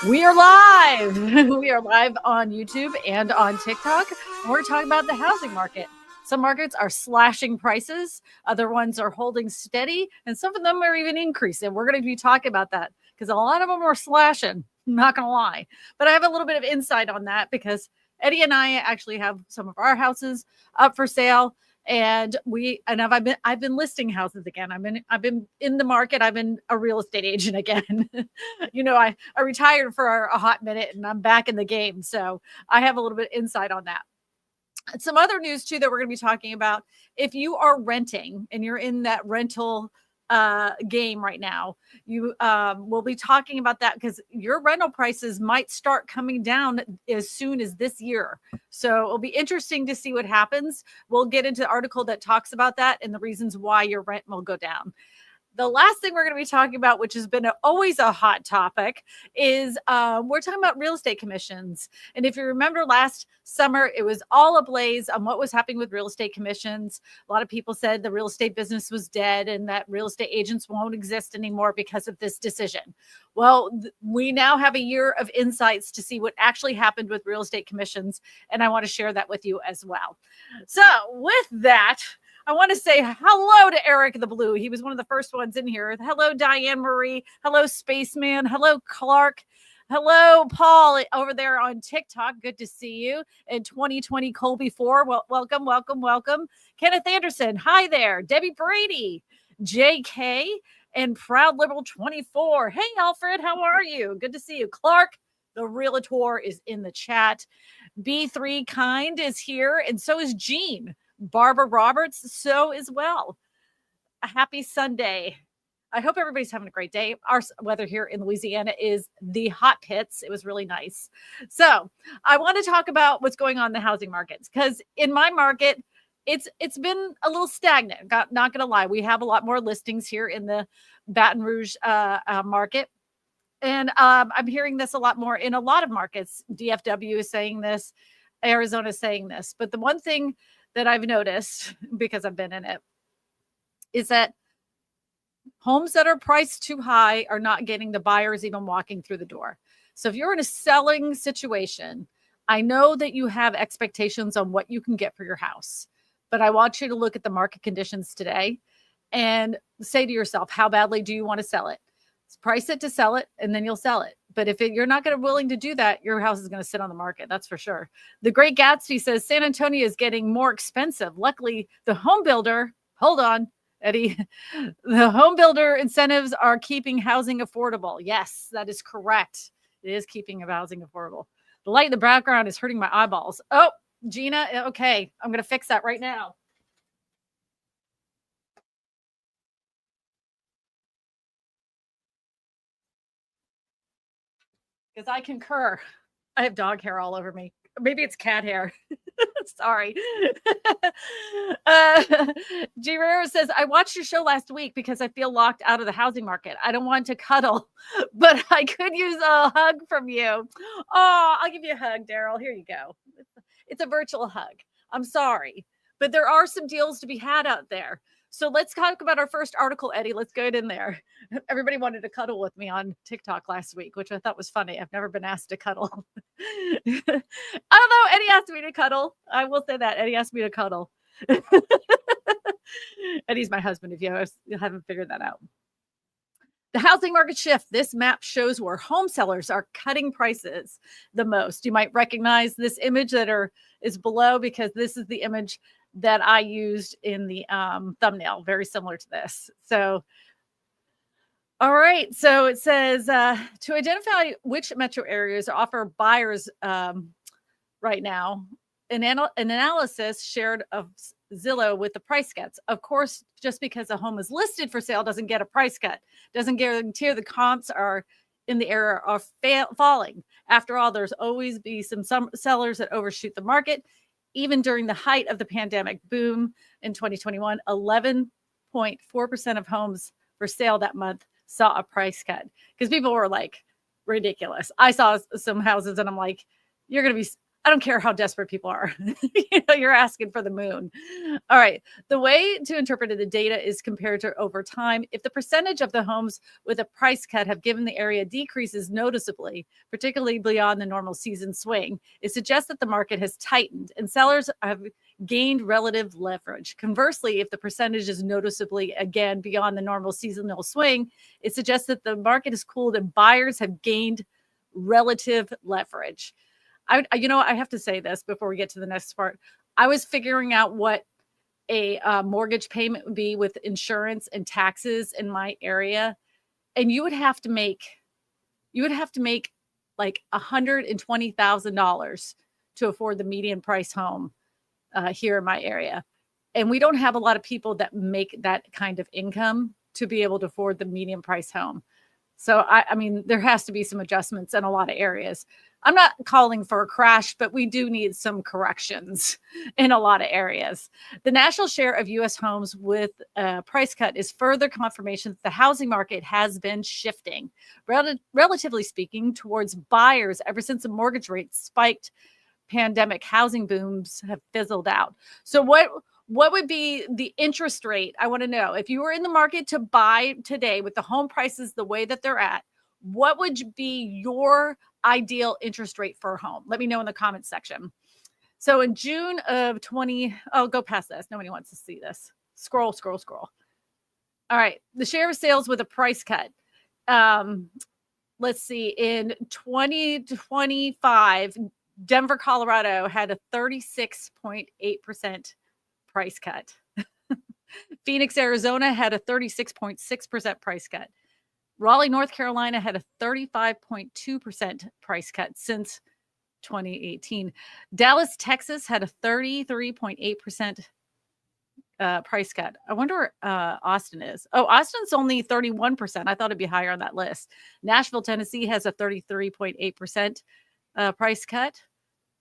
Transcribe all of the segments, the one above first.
We are live. We are live on YouTube and on TikTok. We're talking about the housing market. Some markets are slashing prices. Other ones are holding steady. And some of them are even increasing. We're going to be talking about that because a lot of them are slashing. I'm not going to lie. But I have a little bit of insight on that because Eddie and I actually have some of our houses up for sale. And I've been listing houses again. I've been in the market. I've been a real estate agent again. I retired for a hot minute and I'm back in the game. So I have a little bit of insight on that. Some other news too that we're going to be talking about. If you are renting and you're in that rental game right now, you will be talking about that because your rental prices might start coming down as soon as this year. So it'll be interesting to see what happens. We'll get into the article that talks about that and the reasons why your rent will go down. The last thing we're going to be talking about, which has been always a hot topic, is we're talking about real estate commissions. And if you remember last summer, it was all ablaze on what was happening with real estate commissions. A lot of people said the real estate business was dead and that real estate agents won't exist anymore because of this decision. Well, we now have a year of insights to see what actually happened with real estate commissions. And I want to share that with you as well. So with that, I want to say hello to Eric the Blue. He was one of the first ones in here. Hello, Diane Marie. Hello, Spaceman. Hello, Clark. Hello, Paul over there on TikTok. Good to see you. And 2020 Colby 4. Well, welcome, welcome, welcome. Kenneth Anderson. Hi there. Debbie Brady. JK and Proud Liberal 24. Hey, Alfred. How are you? Good to see you. Clark, the Realtor, is in the chat. B3 Kind is here. And so is Jean. Barbara Roberts, so as well. A happy Sunday. I hope everybody's having a great day. Our weather here in Louisiana is the hot pits. It was really nice. So I want to talk about what's going on in the housing markets because in my market, it's been a little stagnant. Not going to lie. We have a lot more listings here in the Baton Rouge market. And I'm hearing this a lot more in a lot of markets. DFW is saying this. Arizona is saying this. But the one thing that I've noticed, because I've been in it, is that homes that are priced too high are not getting the buyers even walking through the door. So if you're in a selling situation, I know that you have expectations on what you can get for your house, but I want you to look at the market conditions today and say to yourself, how badly do you want to sell it? Price it to sell it, and then you'll sell it. But if you're not going to willing to do that, your house is going to sit on the market. That's for sure. The Great Gatsby says San Antonio is getting more expensive. Luckily, the home builder, hold on, Eddie, the home builder incentives are keeping housing affordable. Yes, that is correct. It is keeping housing affordable. The light in the background is hurting my eyeballs. Oh, Gina. Okay. I'm going to fix that right now. Because I concur. I have dog hair all over me. Maybe it's cat hair. Sorry. G. Rivera says, I watched your show last week because I feel locked out of the housing market. I don't want to cuddle, but I could use a hug from you. Oh, I'll give you a hug, Daryl. Here you go. It's a virtual hug. I'm sorry, but there are some deals to be had out there. So let's talk about our first article, Eddie. Let's go in there. Everybody wanted to cuddle with me on TikTok last week, which I thought was funny. I've never been asked to cuddle. I don't know. Eddie asked me to cuddle. I will say that. Eddie asked me to cuddle. Eddie's my husband, if you haven't figured that out. The housing market shift. This map shows where home sellers are cutting prices the most. You might recognize this image that is below because this is the image that I used in the thumbnail, very similar to this. So, all right. So it says to identify which metro areas offer buyers right now, an analysis shared of Zillow with the price cuts. Of course, just because a home is listed for sale doesn't get a price cut. Doesn't guarantee the comps are in the area are falling. After all, there's always be some sellers that overshoot the market. Even during the height of the pandemic boom in 2021, 11.4% of homes for sale that month saw a price cut because people were like, ridiculous. I saw some houses and I'm like, you're going to be I don't care how desperate people are. You're asking for the moon. All right. The way to interpret the data is compared to over time. If the percentage of the homes with a price cut have given the area decreases noticeably, particularly beyond the normal season swing, it suggests that the market has tightened and sellers have gained relative leverage. Conversely, if the percentage is noticeably again beyond the normal seasonal swing, it suggests that the market has cooled and buyers have gained relative leverage. I have to say this before we get to the next part. I was figuring out what a mortgage payment would be with insurance and taxes in my area, and you would have to make like $120,000 to afford the median price home here in my area, and we don't have a lot of people that make that kind of income to be able to afford the median price home. So I mean, there has to be some adjustments in a lot of areas. I'm not calling for a crash, but we do need some corrections in a lot of areas. The national share of U.S. homes with a price cut is further confirmation that the housing market has been shifting, relatively speaking, towards buyers ever since the mortgage rates spiked. Pandemic housing booms have fizzled out. So what would be the interest rate? I want to know, if you were in the market to buy today with the home prices the way that they're at, what would be your ideal interest rate for a home? Let me know in the comments section. So in June of go past this. Nobody wants to see this. Scroll. All right. The share of sales with a price cut. Let's see. In 2025, Denver, Colorado had a 36.8% price cut. Phoenix, Arizona had a 36.6% price cut. Raleigh, North Carolina had a 35.2% price cut since 2018. Dallas, Texas had a 33.8% price cut. I wonder where Austin is. Oh, Austin's only 31%. I thought it'd be higher on that list. Nashville, Tennessee has a 33.8% price cut.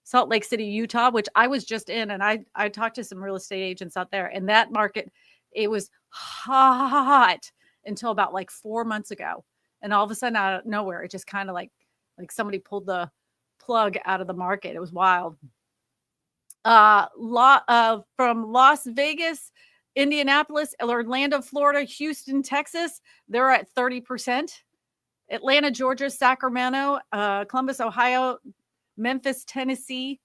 Salt Lake City, Utah, which I was just in, and I talked to some real estate agents out there, and that market, it was hot until about like 4 months ago. And all of a sudden, out of nowhere, it just kind of like somebody pulled the plug out of the market. It was wild. From Las Vegas, Indianapolis, Orlando, Florida, Houston, Texas, they're at 30%. Atlanta, Georgia, Sacramento, Columbus, Ohio, Memphis, Tennessee,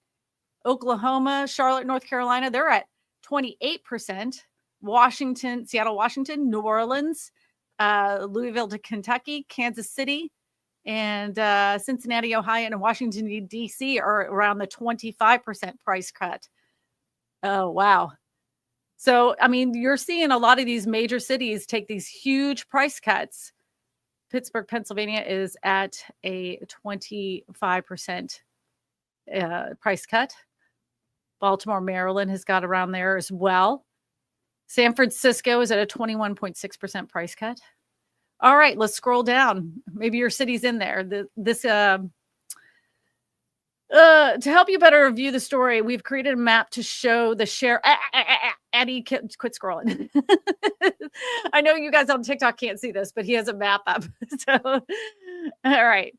Oklahoma, Charlotte, North Carolina, they're at 28%. Seattle, Washington, New Orleans, Louisville to Kentucky, Kansas City, and Cincinnati, Ohio, and Washington, D.C. are around the 25% price cut. Oh, wow. So, I mean, you're seeing a lot of these major cities take these huge price cuts. Pittsburgh, Pennsylvania is at a 25% price cut. Baltimore, Maryland has got around there as well. San Francisco is at a 21.6% price cut. All right, let's scroll down. Maybe your city's in there. To help you better review the story, we've created a map to show the share. Eddie, quit scrolling. I know you guys on TikTok can't see this, but he has a map up. So, all right.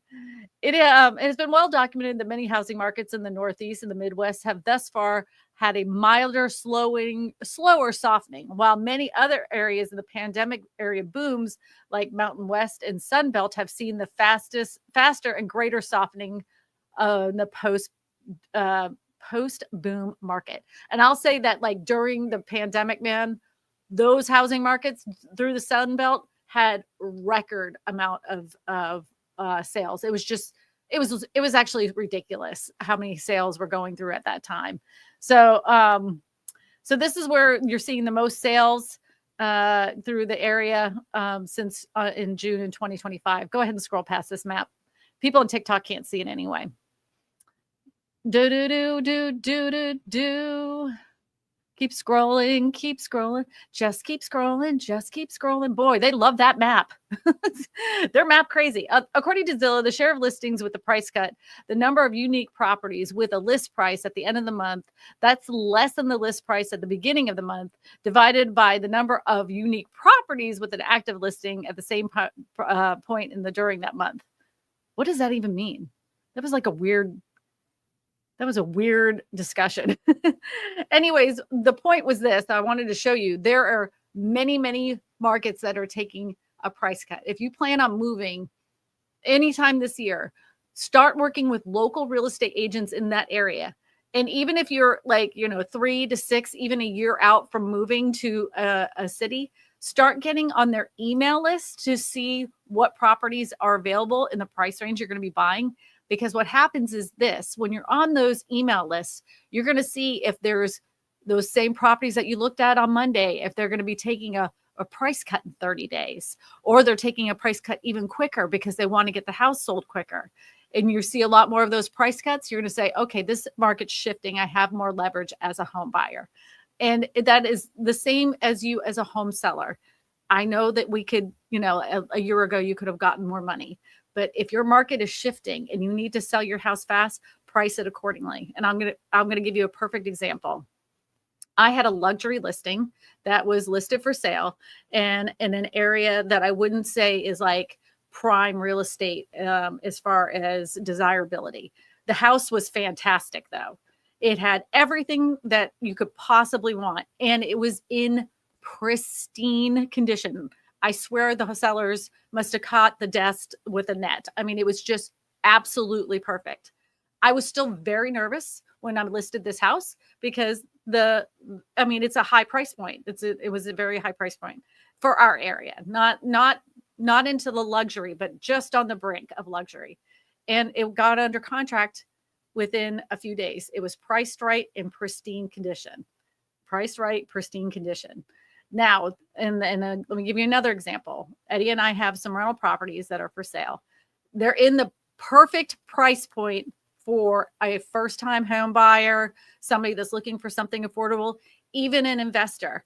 It has been well documented that many housing markets in the Northeast and the Midwest have thus far had a milder, slower softening, while many other areas of the pandemic area booms, like Mountain West and Sun Belt, have seen the faster and greater softening of the post boom market. And I'll say that, like, during the pandemic, man, those housing markets through the Sun Belt had record amount of sales. It was actually ridiculous how many sales were going through at that time. So this is where you're seeing the most sales through the area since in June in 2025. Go ahead and scroll past this map. People on TikTok can't see it anyway. Keep scrolling, just keep scrolling. Boy, they love that map. They're map crazy. According to Zillow, the share of listings with the price cut, the number of unique properties with a list price at the end of the month, that's less than the list price at the beginning of the month, divided by the number of unique properties with an active listing at the same point during that month. What does that even mean? That was like a weird That was a weird discussion. Anyways, the point was this. I wanted to show you there are many, many markets that are taking a price cut. If you plan on moving anytime this year, start working with local real estate agents in that area. And even if you're like, 3 to 6, even a year out from moving to a city, start getting on their email list to see what properties are available in the price range you're going to be buying. Because what happens is this, when you're on those email lists, you're going to see if there's those same properties that you looked at on Monday, if they're going to be taking a price cut in 30 days, or they're taking a price cut even quicker because they want to get the house sold quicker. And you see a lot more of those price cuts, you're going to say, okay, this market's shifting. I have more leverage as a home buyer. And that is the same as you as a home seller. I know that we could, a year ago, you could have gotten more money. But if your market is shifting and you need to sell your house fast, price it accordingly. And I'm going to give you a perfect example. I had a luxury listing that was listed for sale and in an area that I wouldn't say is like prime real estate as far as desirability. The house was fantastic, though. It had everything that you could possibly want, and it was in pristine condition. I swear the sellers must have caught the dust with a net. I mean, it was just absolutely perfect. I was still very nervous when I listed this house because it's a high price point. It was a very high price point for our area, not into the luxury, but just on the brink of luxury. And it got under contract within a few days. It was priced right in pristine condition. Priced right, pristine condition. Now, and let me give you another example. Eddie and I have some rental properties that are for sale. They're in the perfect price point for a first-time home buyer, somebody that's looking for something affordable, even an investor.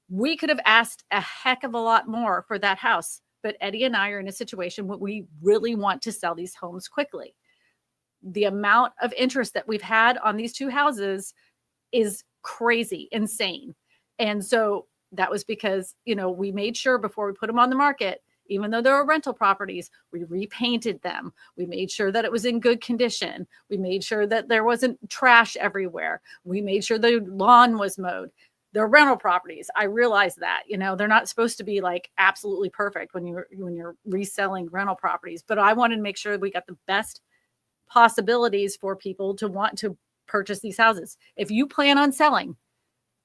We could have asked a heck of a lot more for that house, but Eddie and I are in a situation where we really want to sell these homes quickly. The amount of interest that we've had on these two houses is crazy, insane. And so that was because, we made sure before we put them on the market, even though there were rental properties, we repainted them. We made sure that it was in good condition. We made sure that there wasn't trash everywhere. We made sure the lawn was mowed. They're rental properties. I realize that, they're not supposed to be like absolutely perfect when you're reselling rental properties, but I wanted to make sure we got the best possibilities for people to want to purchase these houses. If you plan on selling,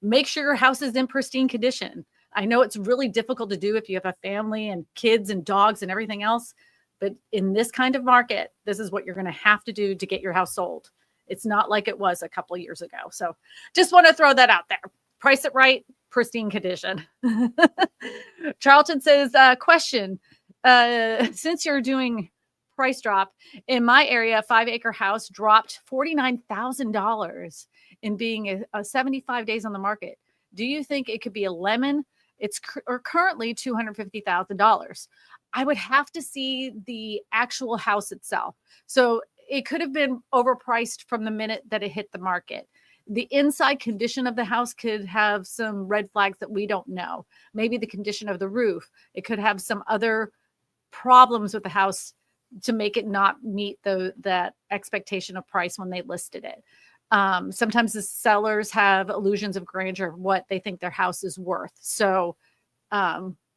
make sure your house is in pristine condition. I know it's really difficult to do if you have a family and kids and dogs and everything else, but in this kind of market, this is what you're going to have to do to get your house sold. It's not like it was a couple of years ago. So just want to throw that out there. Price it right, pristine condition. Charlton says, question, since you're doing price drop, in my area, a 5-acre house dropped $49,000 in being a 75 days on the market. Do you think it could be a lemon? It's currently $250,000. I would have to see the actual house itself. So it could have been overpriced from the minute that it hit the market. The inside condition of the house could have some red flags that we don't know. Maybe the condition of the roof. It could have some other problems with the house to make it not meet that expectation of price when they listed it. Sometimes the sellers have illusions of grandeur of what they think their house is worth. So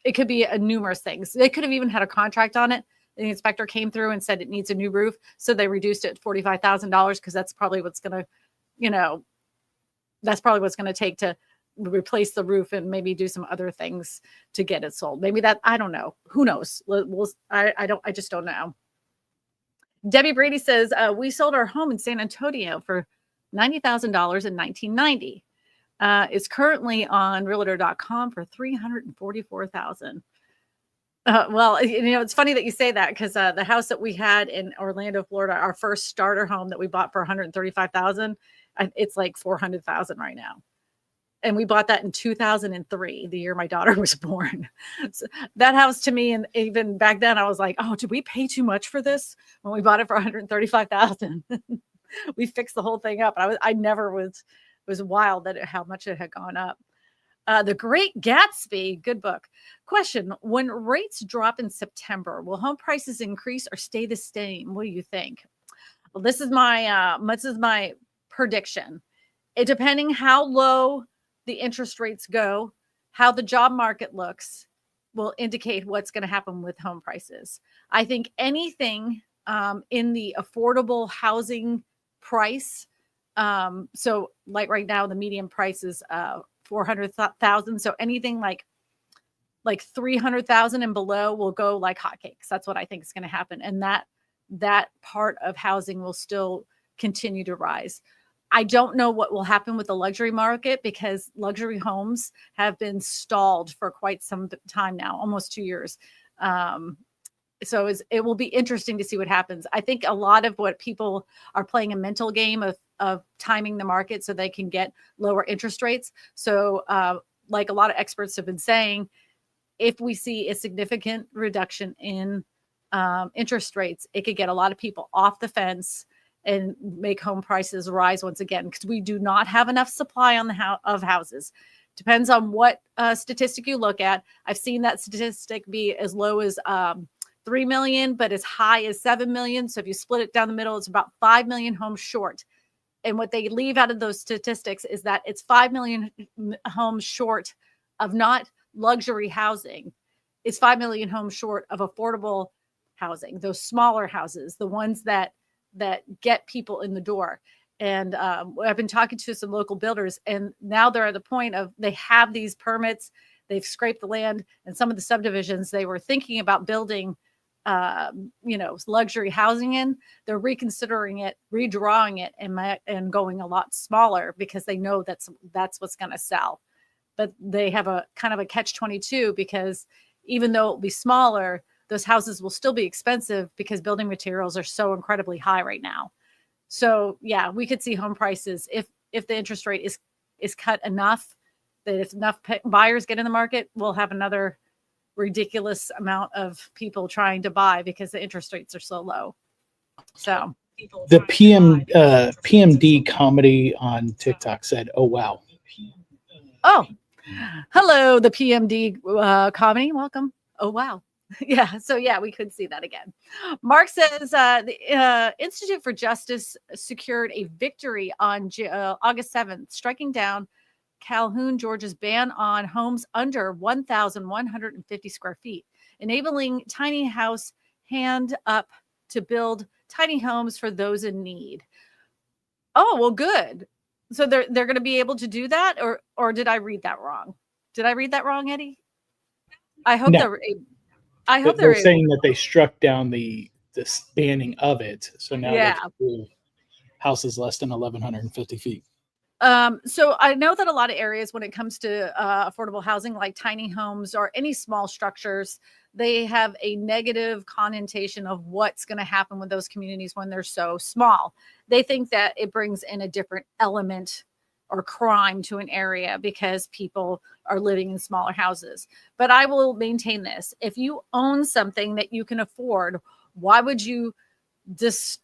it could be numerous things. They could have even had a contract on it. The inspector came through and said it needs a new roof. So they reduced it to $45,000 because that's probably what's going to, take to replace the roof and maybe do some other things to get it sold. Maybe that, I don't know. Who knows? I just don't know. Debbie Brady says, we sold our home in San Antonio for $90,000 in 1990. It's currently on Realtor.com for $344,000. Well, it's funny that you say that because the house that we had in Orlando, Florida, our first starter home that we bought for $135,000, it's like $400,000 right now. And we bought that in 2003, the year my daughter was born. So that house to me, and even back then, I was like, oh, did we pay too much for this when we bought it for $135,000? We fixed the whole thing up. I never was wild that how much it had gone up. The Great Gatsby, good book. Question: when rates drop in September, will home prices increase or stay the same? What do you think? Well, this is my prediction. It depending how low the interest rates go, how the job market looks will indicate what's going to happen with home prices. I think anything in the affordable housing price. So like right now, the median price is 400,000. So anything like 300,000 and below will go like hotcakes. That's what I think is going to happen. And that part of housing will still continue to rise. I don't know what will happen with the luxury market because luxury homes have been stalled for quite some time now, almost 2 years. So it will be interesting to see what happens. I think a lot of what people are playing a mental game of timing the market so they can get lower interest rates. So like a lot of experts have been saying, if we see a significant reduction in interest rates, it could get a lot of people off the fence and make home prices rise once again, because we do not have enough supply on of houses. Depends on what statistic you look at. I've seen that statistic be as low as 3 million, but as high as 7 million. So if you split it down the middle, it's about 5 million homes short. And what they leave out of those statistics is that it's 5 million homes short of not luxury housing. It's 5 million homes short of affordable housing, those smaller houses, the ones that get people in the door. And I've been talking to some local builders, and now they're at the point of they have these permits, they've scraped the land, and some of the subdivisions they were thinking about building luxury housing in, they're reconsidering it, redrawing it, and going a lot smaller because they know that's what's going to sell. But they have a kind of a catch-22 because even though it'll be smaller, those houses will still be expensive because building materials are so incredibly high right now. So yeah, we could see home prices if the interest rate is cut enough that if enough buyers get in the market, we'll have another ridiculous amount of people trying to buy because the interest rates are so low. So the PMD comedy on TikTok said, "Oh wow." Oh, hello, the PMD comedy. Welcome. Oh wow. Yeah. So yeah, we could see that again. Mark says the Institute for Justice secured a victory on August 7th, striking down Calhoun, Georgia's ban on homes under 1,150 square feet, enabling tiny house hand up to build tiny homes for those in need. Oh, well, good. So they're going to be able to do that, or did I read that wrong? Did I read that wrong, Eddie? I hope they're saying that they struck down the banning of it, so now they can do houses less than 1,150 feet. So I know that a lot of areas, when it comes to affordable housing, like tiny homes or any small structures, they have a negative connotation of what's going to happen with those communities when they're so small. They think that it brings in a different element or crime to an area because people are living in smaller houses. But I will maintain this. If you own something that you can afford, why would you decide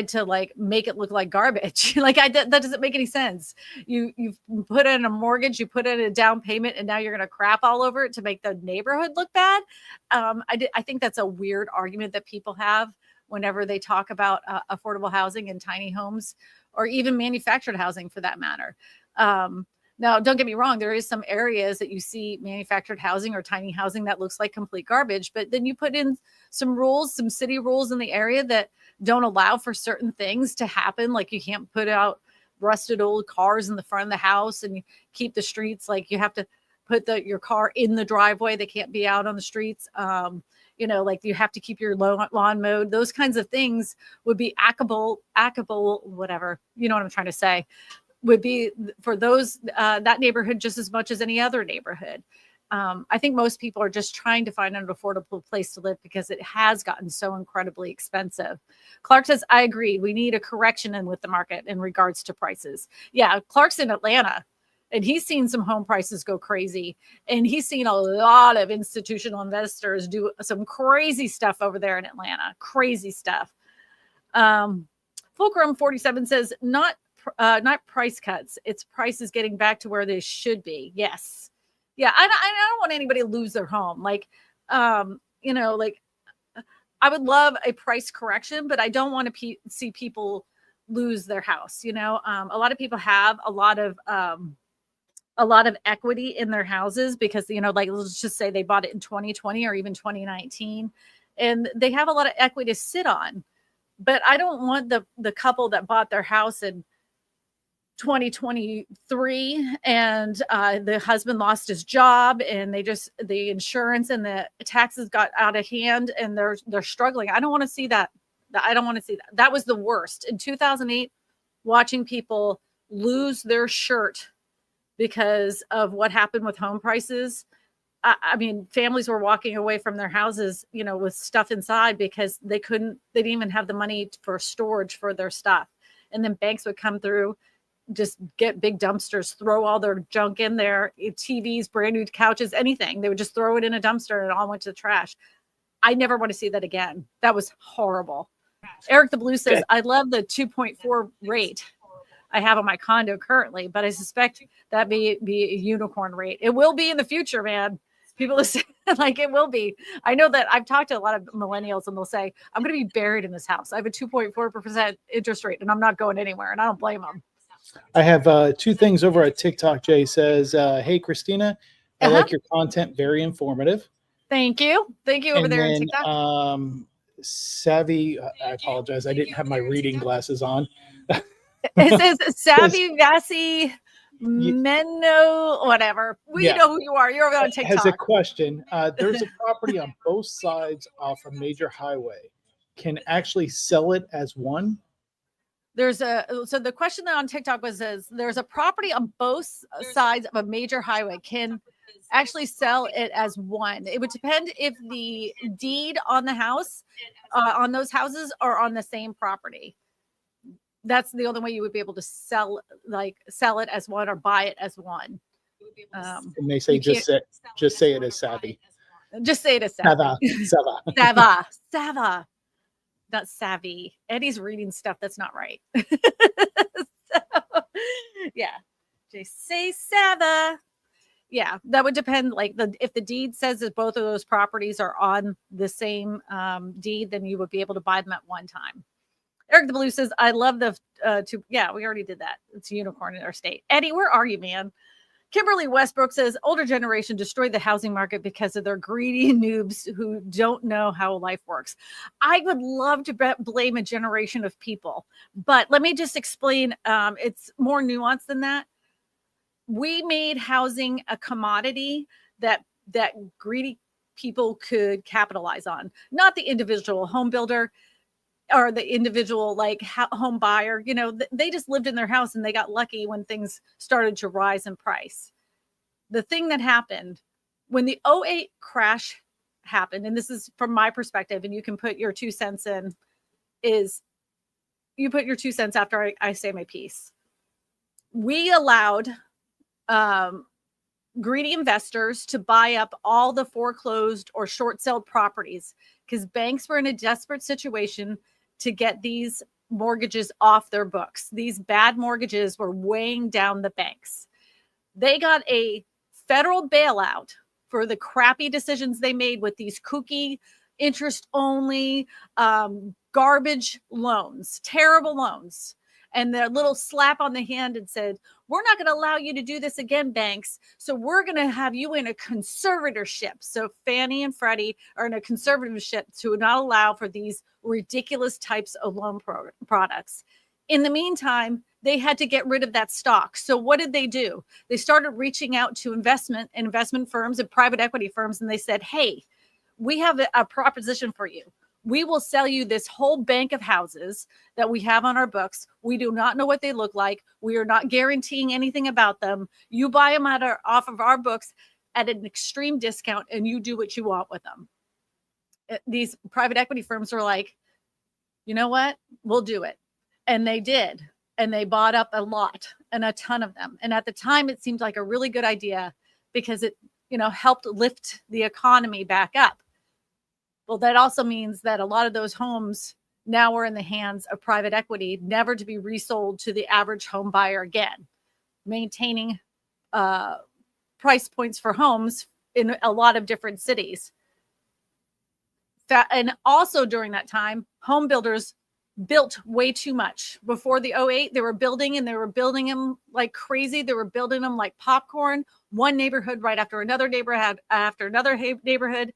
to like make it look like garbage? That doesn't make any sense. You've put in a mortgage, you put in a down payment, and now you're going to crap all over it to make the neighborhood look bad. I think that's a weird argument that people have whenever they talk about affordable housing and tiny homes, or even manufactured housing for that matter. Now, don't get me wrong, there is some areas that you see manufactured housing or tiny housing that looks like complete garbage, but then you put in some rules, some city rules in the area that don't allow for certain things to happen. Like you can't put out rusted old cars in the front of the house, and you keep the streets, like you have to put your car in the driveway. They can't be out on the streets. Like you have to keep your lawn mowed. Those kinds of things would be ackable, whatever, you know what I'm trying to say, would be for those, that neighborhood just as much as any other neighborhood. I think most people are just trying to find an affordable place to live because it has gotten so incredibly expensive. Clark says, I agree. We need a correction in with the market in regards to prices. Yeah, Clark's in Atlanta, and he's seen some home prices go crazy. And he's seen a lot of institutional investors do some crazy stuff over there in Atlanta. Crazy stuff. Fulcrum 47 says, not price cuts. It's prices getting back to where they should be. Yes. Yeah. I don't want anybody to lose their home. I would love a price correction, but I don't want to see people lose their house. You know, a lot of people have a lot of equity in their houses because, you know, like, let's just say they bought it in 2020 or even 2019, and they have a lot of equity to sit on. But I don't want the couple that bought their house in 2023 and the husband lost his job and the insurance and the taxes got out of hand and they're struggling. I don't want to see that. I don't want to see that. That was the worst in 2008, watching people lose their shirt because of what happened with home prices. I mean, families were walking away from their houses, you know, with stuff inside because they didn't even have the money for storage for their stuff. And then banks would come through, just get big dumpsters, throw all their junk in there, TVs, brand new couches, anything. They would just throw it in a dumpster and it all went to the trash. I never want to see that again. That was horrible. Eric the Blue says, I love the 2.4 rate I have on my condo currently, but I suspect that may be a unicorn rate. It will be in the future, man. People listen, like, it will be. I know that I've talked to a lot of millennials and they'll say, I'm going to be buried in this house. I have a 2.4% interest rate and I'm not going anywhere. And I don't blame them. I have two things over at TikTok. Jay says, hey, Kristina, I like your content. Very informative. Thank you. Thank you over there on TikTok. Savvy, I apologize. I didn't have my reading glasses on. It says Savvy Vassi Menno, whatever. We know who you are. You're over on TikTok. Has a question. There's a property on both sides off a major highway. Can actually sell it as one? So the question on TikTok says there's a property on both sides of a major highway. Can actually sell it as one. It would depend if the deed on the house, on those houses, are on the same property. That's the only way you would be able to sell it as one or buy it as one. And they say just say it as savvy. Just say it as savvy. Sava. Not savvy. Eddie's reading stuff that's not right. So, yeah. Just say Sava. Yeah, that would depend. Like, if the deed says that both of those properties are on the same deed, then you would be able to buy them at one time. Eric the Blue says, I love the yeah, we already did that. It's a unicorn in our state. Eddie, where are you, man? Kimberly Westbrook says, older generation destroyed the housing market because of their greedy noobs who don't know how life works. I would love to blame a generation of people, but let me just explain. It's more nuanced than that. We made housing a commodity that greedy people could capitalize on, not the individual home builder or the individual home buyer. You know, they just lived in their house and they got lucky when things started to rise in price. The thing that happened when the 2008 crash happened, and this is from my perspective, and you can put your 2 cents in, is you put your 2 cents after I say my piece. We allowed greedy investors to buy up all the foreclosed or short-sold properties because banks were in a desperate situation to get these mortgages off their books. These bad mortgages were weighing down the banks. They got a federal bailout for the crappy decisions they made with these kooky interest-only garbage loans, terrible loans. And their little slap on the hand and said, we're not going to allow you to do this again, banks. So we're going to have you in a conservatorship. So Fannie and Freddie are in a conservatorship to not allow for these ridiculous types of loan products. In the meantime, they had to get rid of that stock. So what did they do? They started reaching out to investment firms and private equity firms. And they said, hey, we have a proposition for you. We will sell you this whole bank of houses that we have on our books. We do not know what they look like. We are not guaranteeing anything about them. You buy them off of our books at an extreme discount and you do what you want with them. These private equity firms are like, you know what? We'll do it. And they did. And they bought up a lot and a ton of them. And at the time, it seemed like a really good idea because it, helped lift the economy back up. Well, that also means that a lot of those homes now are in the hands of private equity, never to be resold to the average home buyer again, maintaining price points for homes in a lot of different cities. And also during that time, home builders built way too much. Before the 08, they were building them like crazy. They were building them like popcorn, one neighborhood right after another neighborhood after another neighborhood.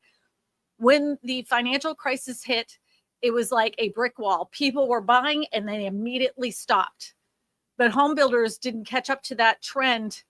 When the financial crisis hit, it was like a brick wall. People were buying and they immediately stopped. But home builders didn't catch up to that trend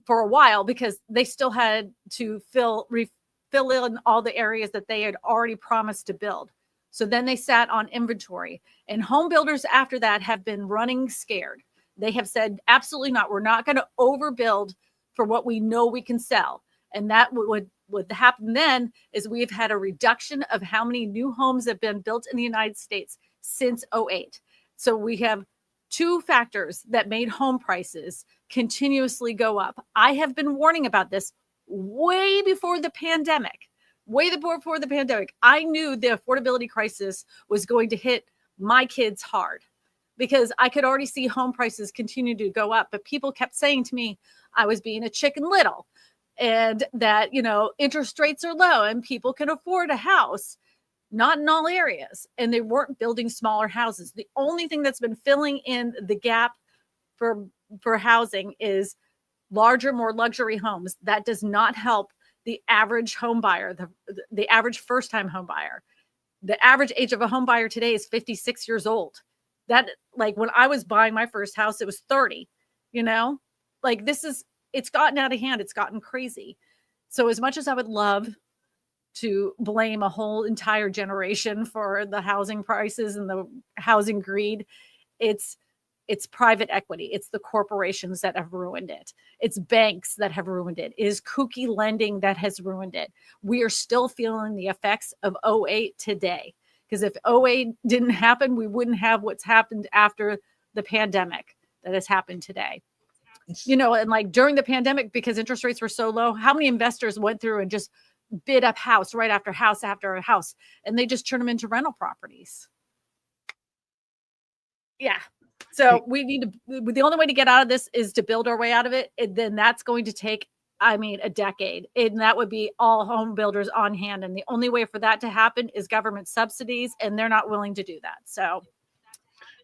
for a while because they still had to fill in all the areas that they had already promised to build. So then they sat on inventory, and home builders after that have been running scared. They have said, absolutely not. We're not going to overbuild for what we know we can sell. And that would happen then is we've had a reduction of how many new homes have been built in the United States since 08. So we have two factors that made home prices continuously go up. I have been warning about this way before the pandemic. I knew the affordability crisis was going to hit my kids hard because I could already see home prices continue to go up. But people kept saying to me, I was being a Chicken Little and that, interest rates are low and people can afford a house. Not in all areas. And they weren't building smaller houses. The only thing that's been filling in the gap for housing is larger, more luxury homes. That does not help the average home buyer, the average first-time home buyer. The average age of a home buyer today is 56 years old. That, like, when I was buying my first house, it was 30, Like, it's gotten out of hand. It's gotten crazy. So as much as I would love to blame a whole entire generation for the housing prices and the housing greed, it's private equity. It's the corporations that have ruined it. It's banks that have ruined it. It is kooky lending that has ruined it. We are still feeling the effects of 08 today. Because if 08 didn't happen, we wouldn't have what's happened after the pandemic that has happened today. And like during the pandemic, because interest rates were so low, how many investors went through and just bid up house right after house after house, and they just turn them into rental properties. Yeah. So the only way to get out of this is to build our way out of it. And then that's going to take, a decade. And that would be all home builders on hand. And the only way for that to happen is government subsidies. And they're not willing to do that. So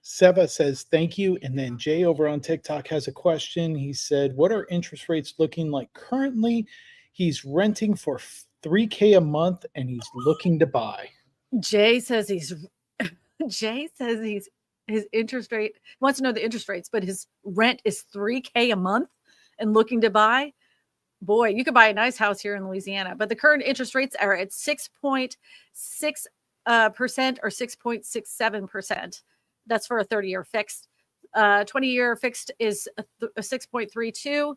Seva says, thank you. And then Jay over on TikTok has a question. He said, what are interest rates looking like currently? He's renting for $3,000 a month and he's looking to buy. Jay says his interest rate, wants to know the interest rates, but his rent is $3,000 a month and looking to buy. Boy, you could buy a nice house here in Louisiana, but the current interest rates are at 6.6% or 6.67%. That's for a 30-year fixed. 20-year fixed is a 6.32.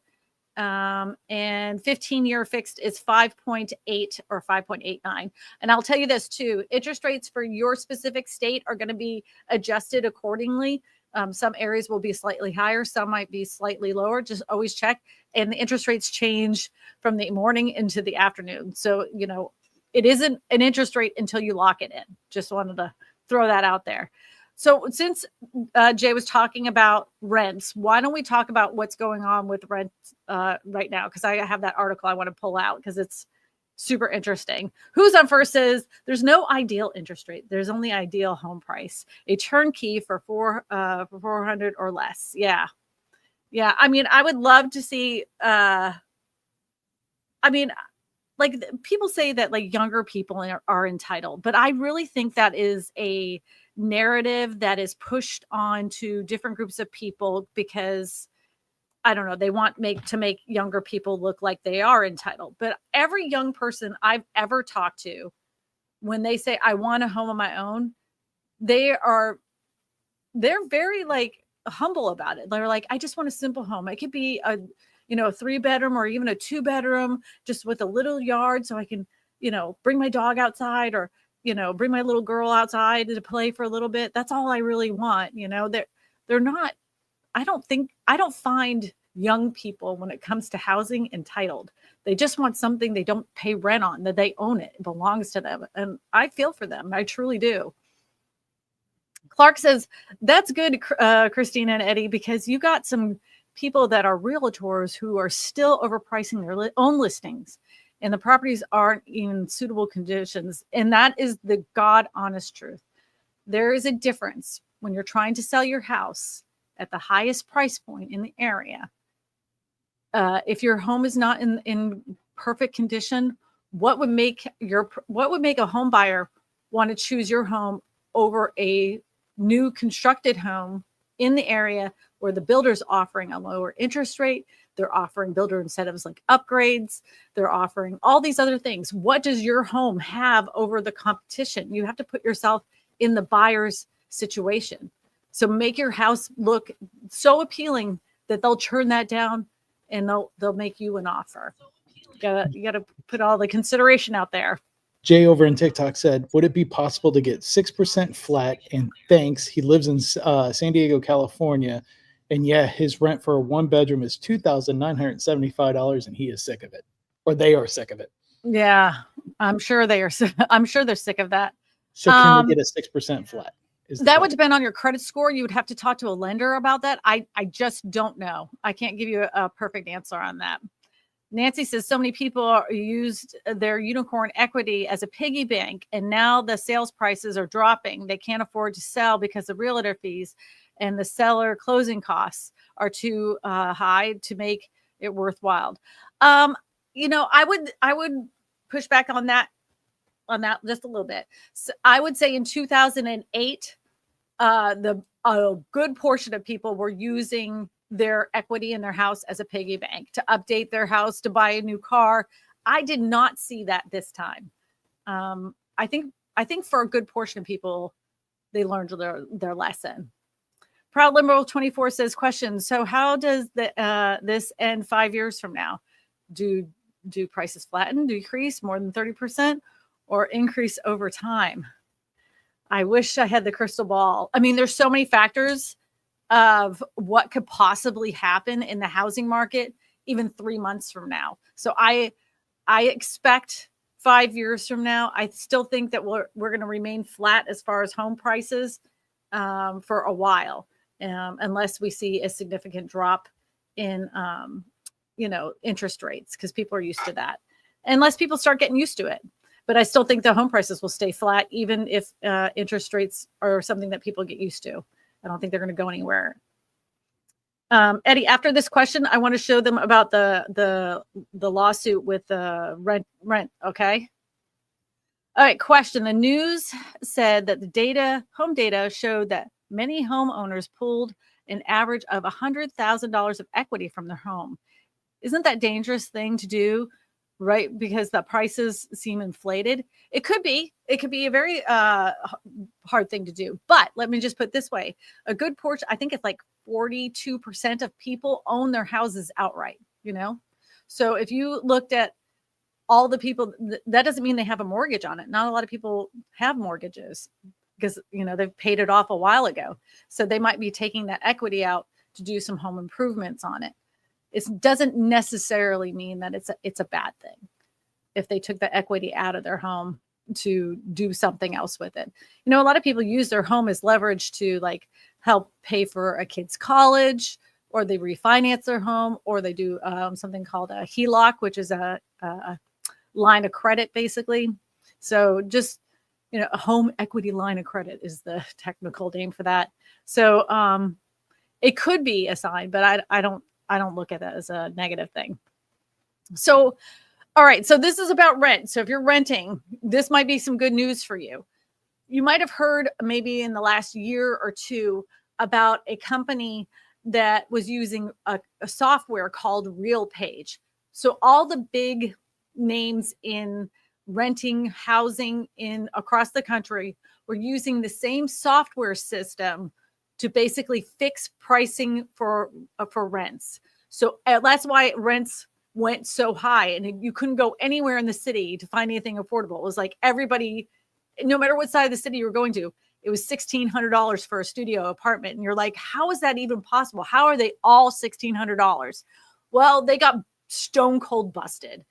And 15-year fixed is 5.8 or 5.89. And I'll tell you this too, interest rates for your specific state are going to be adjusted accordingly. Some areas will be slightly higher. Some might be slightly lower. Just always check. And the interest rates change from the morning into the afternoon. So, it isn't an interest rate until you lock it in. Just wanted to throw that out there. So since Jay was talking about rents, why don't we talk about what's going on with rents right now? Because I have that article I want to pull out because it's super interesting. Who's on first says there's no ideal interest rate. There's only ideal home price. A turnkey for 400 or less. Yeah. Yeah. I would love to see, like people say that like younger people are entitled, but I really think that is a narrative that is pushed on to different groups of people because I don't know, they want to make younger people look like they are entitled. But every young person I've ever talked to, when they say I want a home of my own, they're very like humble about it. They're like, I just want a simple home. It could be a 3-bedroom or even a 2-bedroom just with a little yard so I can, bring my dog outside or bring my little girl outside to play for a little bit. That's all I really want. They're not, I don't find young people when it comes to housing entitled. They just want something they don't pay rent on, that they own it. It belongs to them. And I feel for them. I truly do. Clark says, that's good, Kristina and Eddie, because you got some people that are realtors who are still overpricing their own listings. And the properties aren't even suitable conditions. And that is the God honest truth. There is a difference when you're trying to sell your house at the highest price point in the area. If your home is not in perfect condition, what would make a home buyer want to choose your home over a new constructed home in the area where the builder's offering a lower interest rate? They're offering builder incentives like upgrades. They're offering all these other things. What does your home have over the competition? You have to put yourself in the buyer's situation. So make your house look so appealing that they'll turn that down and they'll make you an offer. You gotta put all the consideration out there. Jay over in TikTok said, would it be possible to get 6% flat? And thanks. He lives in San Diego, California. And yeah, his rent for a 1-bedroom is $2,975, and he is sick of it, or they are sick of it. Yeah, I'm sure they are. I'm sure they're sick of that. So can we get a 6% flat? That would depend on your credit score. You would have to talk to a lender about that. I just don't know. I can't give you a perfect answer on that. Nancy says so many people used their unicorn equity as a piggy bank, and now the sales prices are dropping. They can't afford to sell because of realtor fees and the seller closing costs are too high to make it worthwhile. I would push back on that just a little bit. So I would say in 2008, a good portion of people were using their equity in their house as a piggy bank to update their house, to buy a new car. I did not see that this time. I think for a good portion of people, they learned their lesson. Proud Liberal 24 says, question. So how does this end 5 years from now? Do prices flatten, decrease more than 30%, or increase over time? I wish I had the crystal ball. I mean, there's so many factors of what could possibly happen in the housing market, even 3 months from now. So I expect 5 years from now, I still think that we're going to remain flat as far as home prices for a while, unless we see a significant drop in, interest rates, because people are used to that. Unless people start getting used to it. But I still think the home prices will stay flat, even if interest rates are something that people get used to. I don't think they're going to go anywhere. Eddie, after this question, I want to show them about the lawsuit with the rent. Okay. All right. Question. The news said that home data showed that many homeowners pulled an average of $100,000 of equity from their home. Isn't that a dangerous thing to do? Right? Because the prices seem inflated. It could be a very hard thing to do. But let me just put it this way. A good portion, I think it's like 42% of people own their houses outright, So if you looked at all the people, that doesn't mean they have a mortgage on it. Not a lot of people have mortgages because, they've paid it off a while ago. So they might be taking that equity out to do some home improvements on it. It doesn't necessarily mean that it's a bad thing if they took the equity out of their home to do something else with it. A lot of people use their home as leverage to like help pay for a kid's college, or they refinance their home, or they do something called a HELOC, which is a line of credit, basically. So just, a home equity line of credit is the technical name for that. So it could be a sign, but I don't look at that as a negative thing. So, all right. So this is about rent. So if you're renting, this might be some good news for you. You might have heard maybe in the last year or two about a company that was using a software called Realty. So all the big names in renting housing across the country were using the same software system to basically fix pricing for rents. So that's why rents went so high, and you couldn't go anywhere in the city to find anything affordable. It was like everybody, no matter what side of the city you were going to, it was $1,600 for a studio apartment. And you're like, how is that even possible? How are they all $1,600? Well, they got stone cold busted.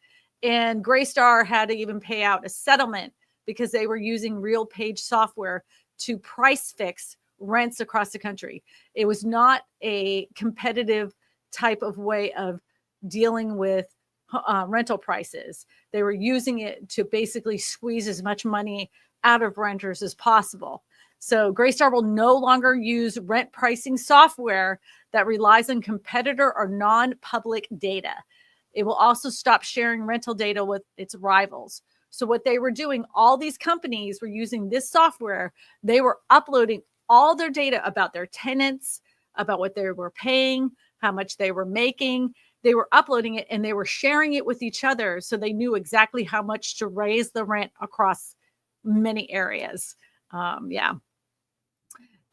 And Greystar had to even pay out a settlement because they were using Realty software to price fix rents across the country. It was not a competitive type of way of dealing with rental prices. They were using it to basically squeeze as much money out of renters as possible. So Greystar will no longer use rent pricing software that relies on competitor or non-public data. It will also stop sharing rental data with its rivals. So what they were doing, all these companies were using this software. They were uploading all their data about their tenants, about what they were paying, how much they were making. They were uploading it and they were sharing it with each other. So they knew exactly how much to raise the rent across many areas. Yeah.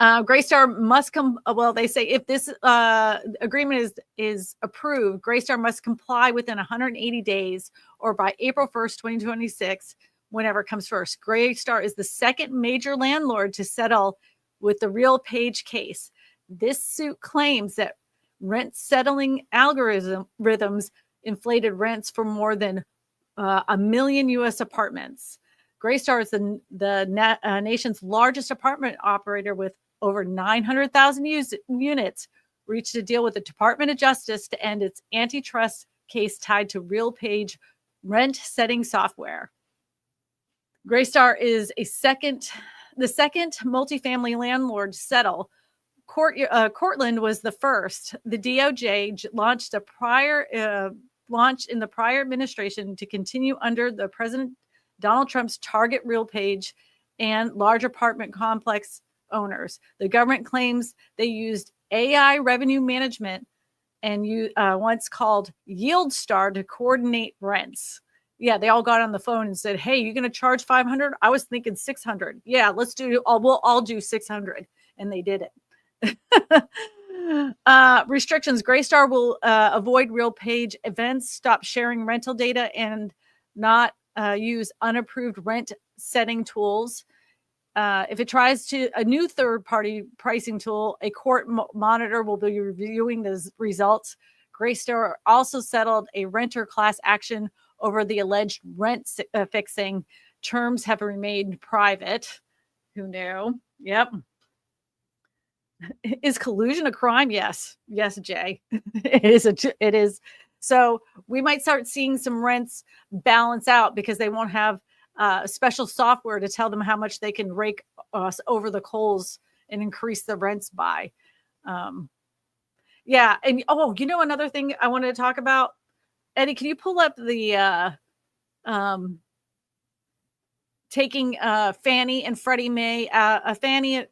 Greystar must come. Well, they say if this agreement is approved, Greystar must comply within 180 days or by April 1st, 2026, whenever it comes first. Greystar is the second major landlord to settle with the RealPage case. This suit claims that rent settling algorithms inflated rents for more than 1 million U.S. apartments. Greystar is the nation's largest apartment operator with over 900,000 units, reached a deal with the Department of Justice to end its antitrust case tied to RealPage rent setting software. Greystar is the second multifamily landlord to settle. Cortland was the first. The DOJ launched in the prior administration to continue under the President Donald Trump's target RealPage and large apartment complex owners. The government claims they used AI revenue management and once called YieldStar to coordinate rents. Yeah, they all got on the phone and said, "Hey, you're going to charge $500? I was thinking $600. Yeah, let's do. We'll all do $600," and they did it. Restrictions. Greystar will avoid RealPage events, stop sharing rental data, and not use unapproved rent setting tools. If it tries to a new third-party pricing tool, a court monitor will be reviewing the results. Greystar also settled a renter class action over the alleged rent fixing. Terms have remained private. Who knew? Yep. Is collusion a crime? Yes. Yes, Jay. It is. So we might start seeing some rents balance out because they won't have special software to tell them how much they can rake us over the coals and increase the rents by. Yeah. And another thing I wanted to talk about, Eddie, can you pull up the taking Fannie and Freddie May, Fannie,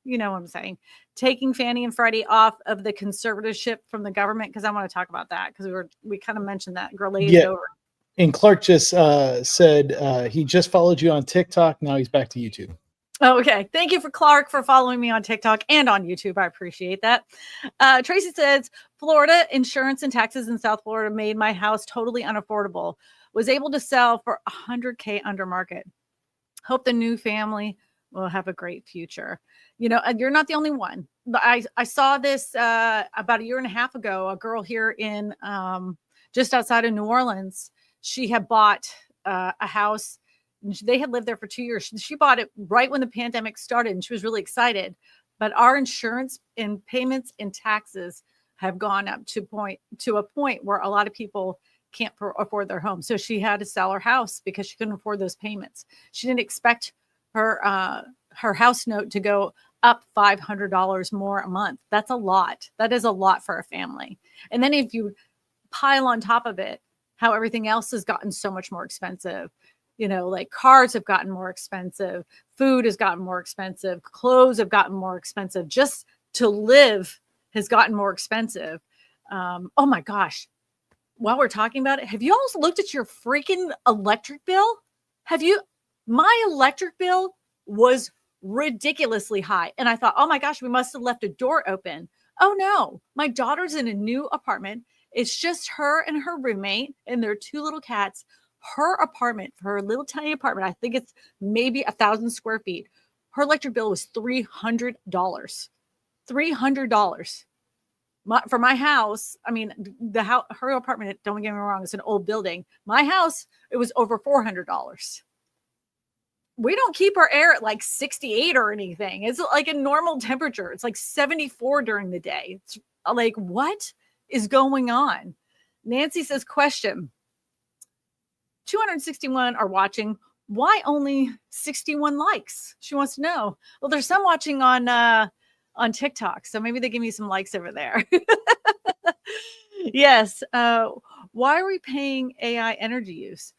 you know what I'm saying, taking Fannie and Freddie off of the conservatorship from the government? Because I want to talk about that because we kind of mentioned that glazed over. And Clark just said he just followed you on TikTok. Now he's back to YouTube. Oh, okay. Thank you for Clark for following me on TikTok and on YouTube. I appreciate that. Tracy says, Florida insurance and taxes in South Florida made my house totally unaffordable. Was able to sell for $100K under market. Hope the new family will have a great future. You're not the only one. I saw this about a year and a half ago. A girl here in just outside of New Orleans. She had bought a house. They had lived there for 2 years. She bought it right when the pandemic started, and she was really excited. But our insurance and payments and taxes have gone up to a point where a lot of people can't afford their home. So she had to sell her house because she couldn't afford those payments. She didn't expect her house note to go up $500 more a month. That's a lot. That is a lot for a family. And then if you pile on top of it, how everything else has gotten so much more expensive. Like cars have gotten more expensive. Food has gotten more expensive. Clothes have gotten more expensive. Just to live has gotten more expensive. Oh my gosh. While we're talking about it, have you all looked at your freaking electric bill? My electric bill was ridiculously high. And I thought, oh my gosh, we must have left a door open. Oh no, my daughter's in a new apartment. It's just her and her roommate and their 2 little cats. Her apartment, for her little tiny apartment, I think it's maybe 1,000 square feet. Her electric bill was $300. $300. For my house, I mean, her apartment, don't get me wrong, it's an old building. My house, it was over $400. We don't keep our air at like 68 or anything. It's like a normal temperature. It's like 74 during the day. It's like, what is going on? Nancy says, question. 261 are watching. Why only 61 likes? She wants to know. Well, there's some watching on TikTok, so maybe they give me some likes over there. Yes. Why are we paying AI energy use?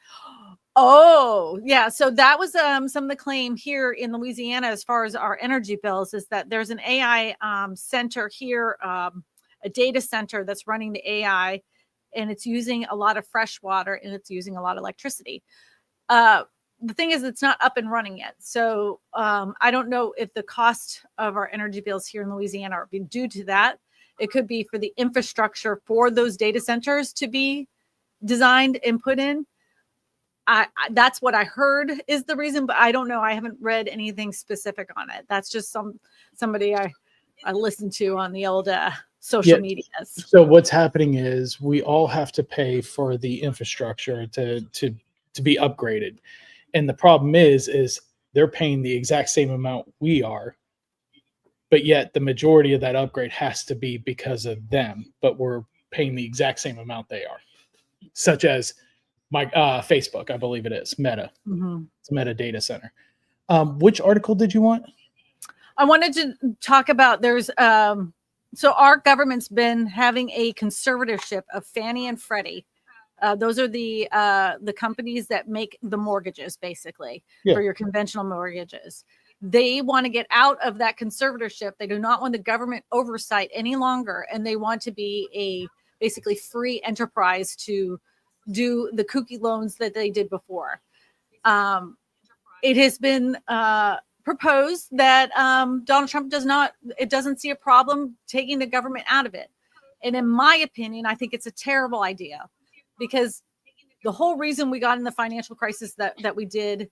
Oh, yeah. So that was some of the claim here in Louisiana as far as our energy bills is that there's an AI center here, a data center that's running the AI, and it's using a lot of fresh water and it's using a lot of electricity. The thing is, it's not up and running yet. So I don't know if the cost of our energy bills here in Louisiana are due to that. It could be for the infrastructure for those data centers to be designed and put in. That's what I heard is the reason, but I don't know. I haven't read anything specific on it. That's just somebody I listened to on the old social medias. So what's happening is we all have to pay for the infrastructure to be upgraded. And the problem is they're paying the exact same amount we are, but yet the majority of that upgrade has to be because of them, but we're paying the exact same amount they are, such as my Facebook, I believe it is Meta. It's a Meta data center. Which article did you want? I wanted to talk about there's so our government's been having a conservatorship of Fannie and Freddie. Those are the companies that make the mortgages, basically, for your conventional mortgages. They want to get out of that conservatorship. They do not want the government oversight any longer, and they want to be a basically free enterprise to do the kooky loans that they did before. It has been proposed that Donald Trump doesn't see a problem taking the government out of it. And in my opinion, I think it's a terrible idea, because the whole reason we got in the financial crisis that we did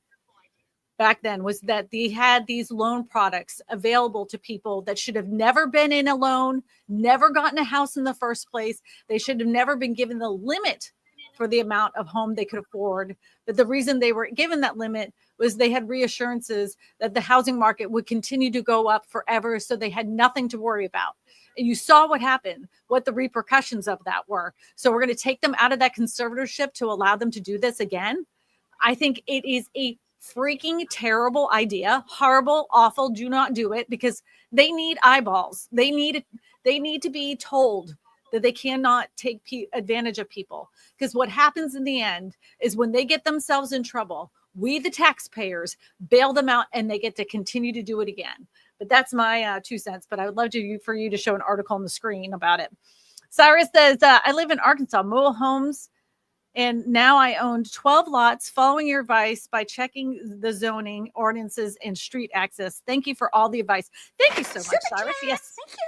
back then was that they had these loan products available to people that should have never been in a loan, never gotten a house in the first place. They should have never been given the limit for the amount of home they could afford. But the reason they were given that limit was they had reassurances that the housing market would continue to go up forever. So they had nothing to worry about. And you saw what happened, what the repercussions of that were. So we're going to take them out of that conservatorship to allow them to do this again. I think it is a freaking terrible idea. Horrible, awful. Do not do it, because they need eyeballs. They need to be told that they cannot take advantage of people. Because what happens in the end is when they get themselves in trouble, we, the taxpayers, bail them out and they get to continue to do it again. But that's my 2 cents. But I would love for you to show an article on the screen about it. Cyrus says, I live in Arkansas, mobile homes, and now I owned 12 lots, following your advice by checking the zoning ordinances and street access. Thank you for all the advice. Thank you so much, Cyrus. Yes. Thank you.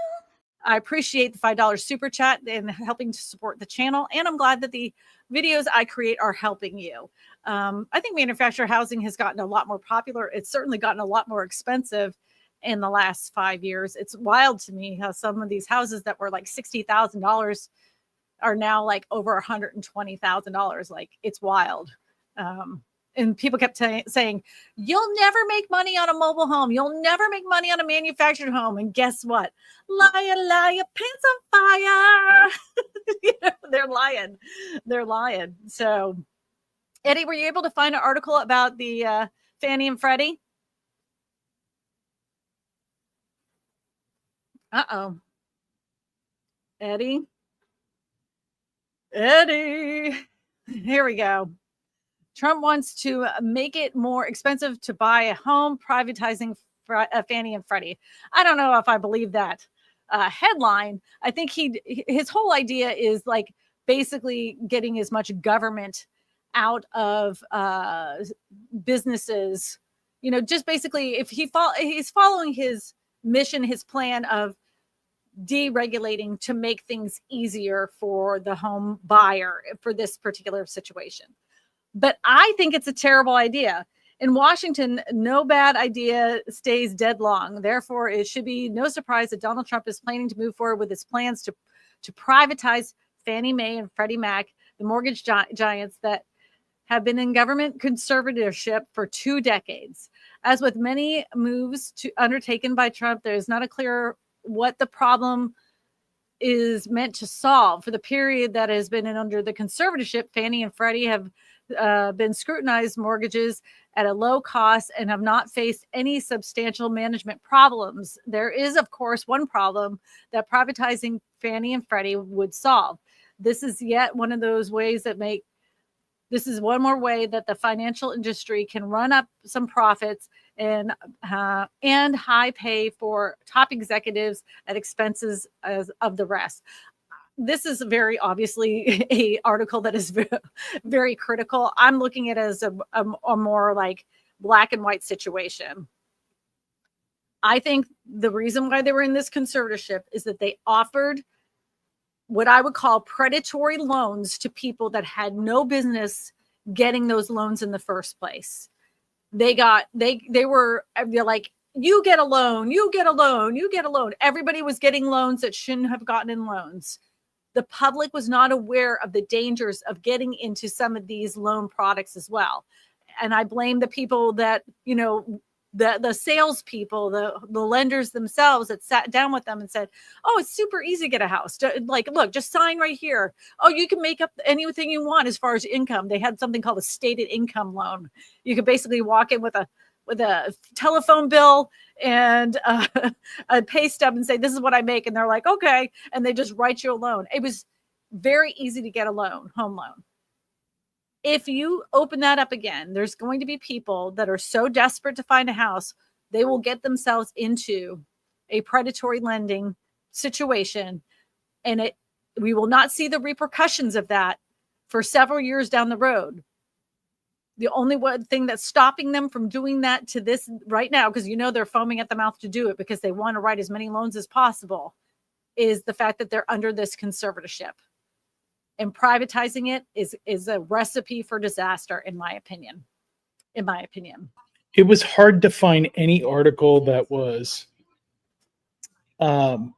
I appreciate the $5 super chat and helping to support the channel. And I'm glad that the videos I create are helping you. I think manufactured housing has gotten a lot more popular. It's certainly gotten a lot more expensive in the last 5 years. It's wild to me how some of these houses that were like $60,000 are now like over $120,000. Like, it's wild. And people kept saying, you'll never make money on a mobile home. You'll never make money on a manufactured home. And guess what? Liar, liar, pants on fire. They're lying. They're lying. So, Eddie, were you able to find an article about the Fannie and Freddie? Uh-oh. Eddie. Here we go. Trump wants to make it more expensive to buy a home, privatizing Fannie and Freddie. I don't know if I believe that headline. I think his whole idea is like basically getting as much government out of businesses. Just basically, if he's following his mission, his plan of deregulating to make things easier for the home buyer for this particular situation. But I think it's a terrible idea. In Washington, no bad idea stays dead long. Therefore, it should be no surprise that Donald Trump is planning to move forward with his plans to privatize Fannie Mae and Freddie Mac, the mortgage giants that have been in government conservatorship for 2 decades. As with many moves undertaken by Trump, there is not a clear what the problem is meant to solve. For the period that has been under the conservatorship, Fannie and Freddie have been scrutinized mortgages at a low cost and have not faced any substantial management problems. There is, of course, one problem that privatizing Fannie and Freddie would solve. This is yet one of those ways that this is one more way that the financial industry can run up some profits and high pay for top executives at expenses of the rest. This is very obviously a article that is very, very critical. I'm looking at it as a more like black and white situation. I think the reason why they were in this conservatorship is that they offered what I would call predatory loans to people that had no business getting those loans in the first place. They're like, you get a loan, you get a loan, you get a loan. Everybody was getting loans that shouldn't have gotten in loans. The public was not aware of the dangers of getting into some of these loan products as well. And I blame the people that, the salespeople, the lenders themselves that sat down with them and said, oh, it's super easy to get a house. Like, look, just sign right here. Oh, you can make up anything you want as far as income. They had something called a stated income loan. You could basically walk in with a telephone bill and a pay stub and say, this is what I make. And they're like, okay. And they just write you a loan. It was very easy to get a loan, home loan. If you open that up again, there's going to be people that are so desperate to find a house, they will get themselves into a predatory lending situation. And we will not see the repercussions of that for several years down the road. The only one thing that's stopping them from doing that to this right now, because they're foaming at the mouth to do it because they want to write as many loans as possible, is the fact that they're under this conservatorship. And privatizing it is a recipe for disaster, in my opinion. It was hard to find any article that was pro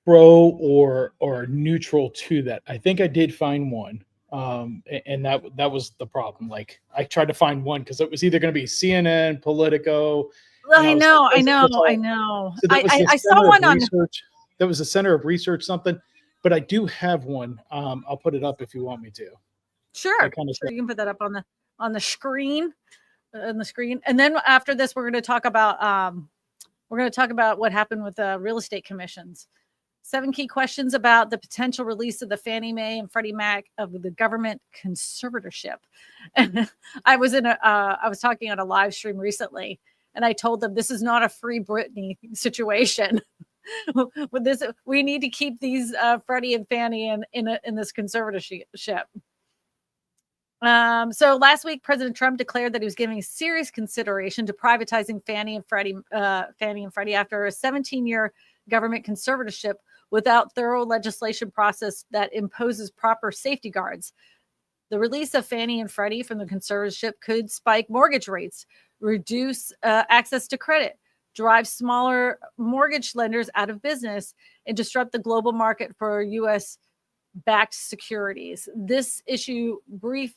or neutral to that. I think I did find one. And that was the problem. Like, I tried to find one because it was either going to be CNN, Politico. I know. So I saw one on research. That was the Center of Research something, but I do have one. I'll put it up if you want me to. Sure. You can put that up on the screen. And then after this, we're going to talk about what happened with the real estate commissions. 7 key questions about the potential release of the Fannie Mae and Freddie Mac of the government conservatorship. And I was talking on a live stream recently, and I told them this is not a Free Britney situation. With this, we need to keep these Freddie and Fannie in this conservatorship. So last week, President Trump declared that he was giving serious consideration to privatizing Fannie and Freddie after a 17-year government conservatorship without thorough legislation process that imposes proper safety guards. The release of Fannie and Freddie from the conservatorship could spike mortgage rates, reduce access to credit, drive smaller mortgage lenders out of business, and disrupt the global market for U.S.-backed securities. This issue brief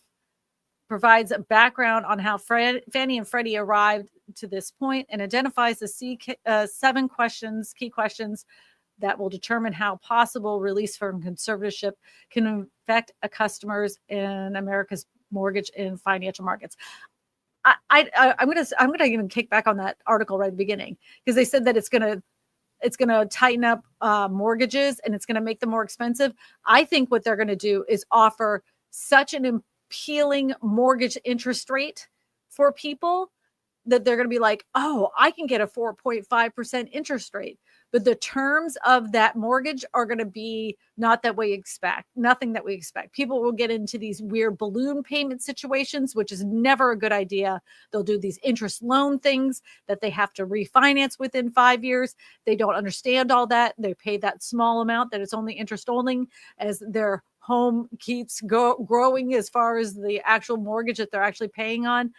provides a background on how Fannie and Freddie arrived to this point and identifies the 7 key questions that will determine how possible release from conservatorship can affect customers in America's mortgage and financial markets. I'm gonna even kick back on that article right at the beginning, because they said that it's gonna tighten up mortgages and it's gonna make them more expensive. I think what they're gonna do is offer such an appealing mortgage interest rate for people that they're gonna be like, oh, I can get a 4.5% interest rate. But the terms of that mortgage are going to be nothing that we expect. People will get into these weird balloon payment situations, which is never a good idea. They'll do these interest loan things that they have to refinance within 5 years. They don't understand all that. They pay that small amount that it's only interest only as their home keeps growing as far as the actual mortgage that they're actually paying on.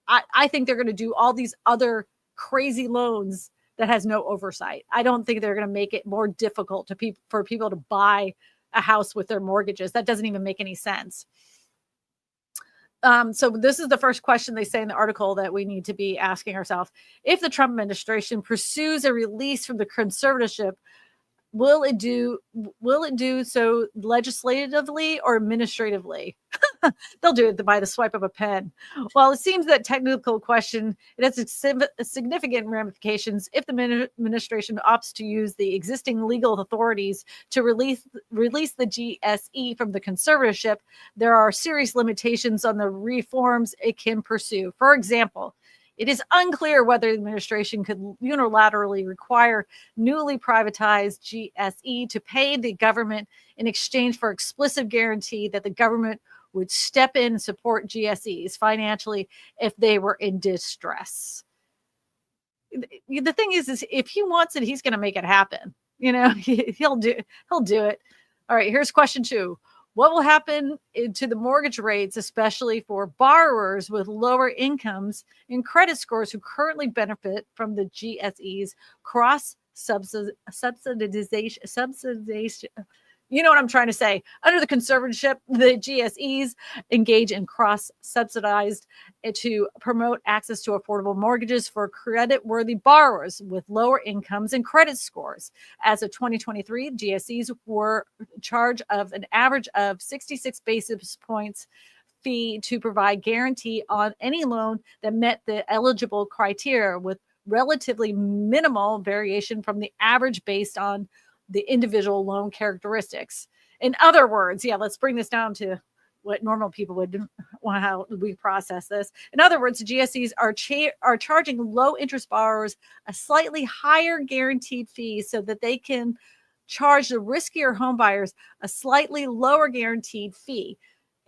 I think they're going to do all these other crazy loans that has no oversight. I don't think they're going to make it more difficult for people to buy a house with their mortgages. That doesn't even make any sense. So this is the first question they say in the article that we need to be asking ourselves. If the Trump administration pursues a release from the conservatorship, will it do so legislatively or administratively? They'll do it by the swipe of a pen. Well, it seems that technical question, it has significant ramifications if the administration opts to use the existing legal authorities to release the GSE from the conservatorship. There are serious limitations on the reforms it can pursue. For example, it is unclear whether the administration could unilaterally require newly privatized GSE to pay the government in exchange for explicit guarantee that the government would step in and support GSEs financially if they were in distress. The thing is if he wants it, he's going to make it happen. He'll do it. All right, here's question 2. What will happen to the mortgage rates, especially for borrowers with lower incomes and credit scores who currently benefit from the GSE's cross subsidization? You know what I'm trying to say. Under the conservatorship, the GSEs engage in cross-subsidized to promote access to affordable mortgages for credit-worthy borrowers with lower incomes and credit scores. As of 2023, GSEs were charged of an average of 66 basis points fee to provide guarantee on any loan that met the eligible criteria, with relatively minimal variation from the average based on the individual loan characteristics. In other words, let's bring this down to what normal people would do, how we process this. In other words, the GSEs are charging low interest borrowers a slightly higher guaranteed fee so that they can charge the riskier home buyers a slightly lower guaranteed fee,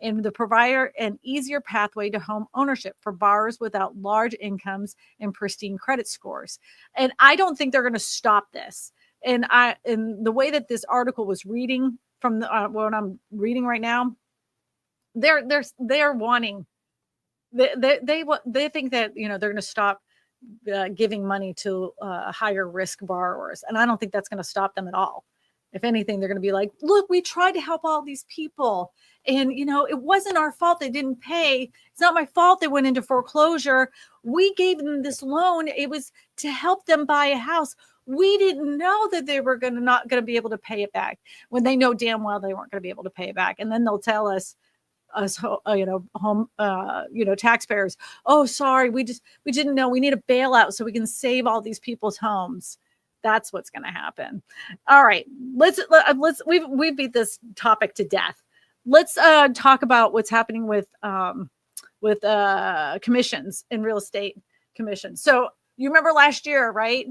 and the provider an easier pathway to home ownership for borrowers without large incomes and pristine credit scores. And I don't think they're going to stop this. And the way that this article was reading from what I'm reading right now, they're wanting, they think that they're going to stop giving money to higher risk borrowers, and I don't think that's going to stop them at all. If anything, they're going to be like, look, we tried to help all these people, and it wasn't our fault they didn't pay. It's not my fault they went into foreclosure. We gave them this loan. It was to help them buy a house. We didn't know that they were not going to be able to pay it back, when they know damn well they weren't going to be able to pay it back. And then they'll tell us taxpayers, oh, sorry, we didn't know. We need a bailout so we can save all these people's homes. That's what's going to happen. All right, we've beat this topic to death. Let's talk about what's happening with commissions in real estate commissions. So you remember last year, right?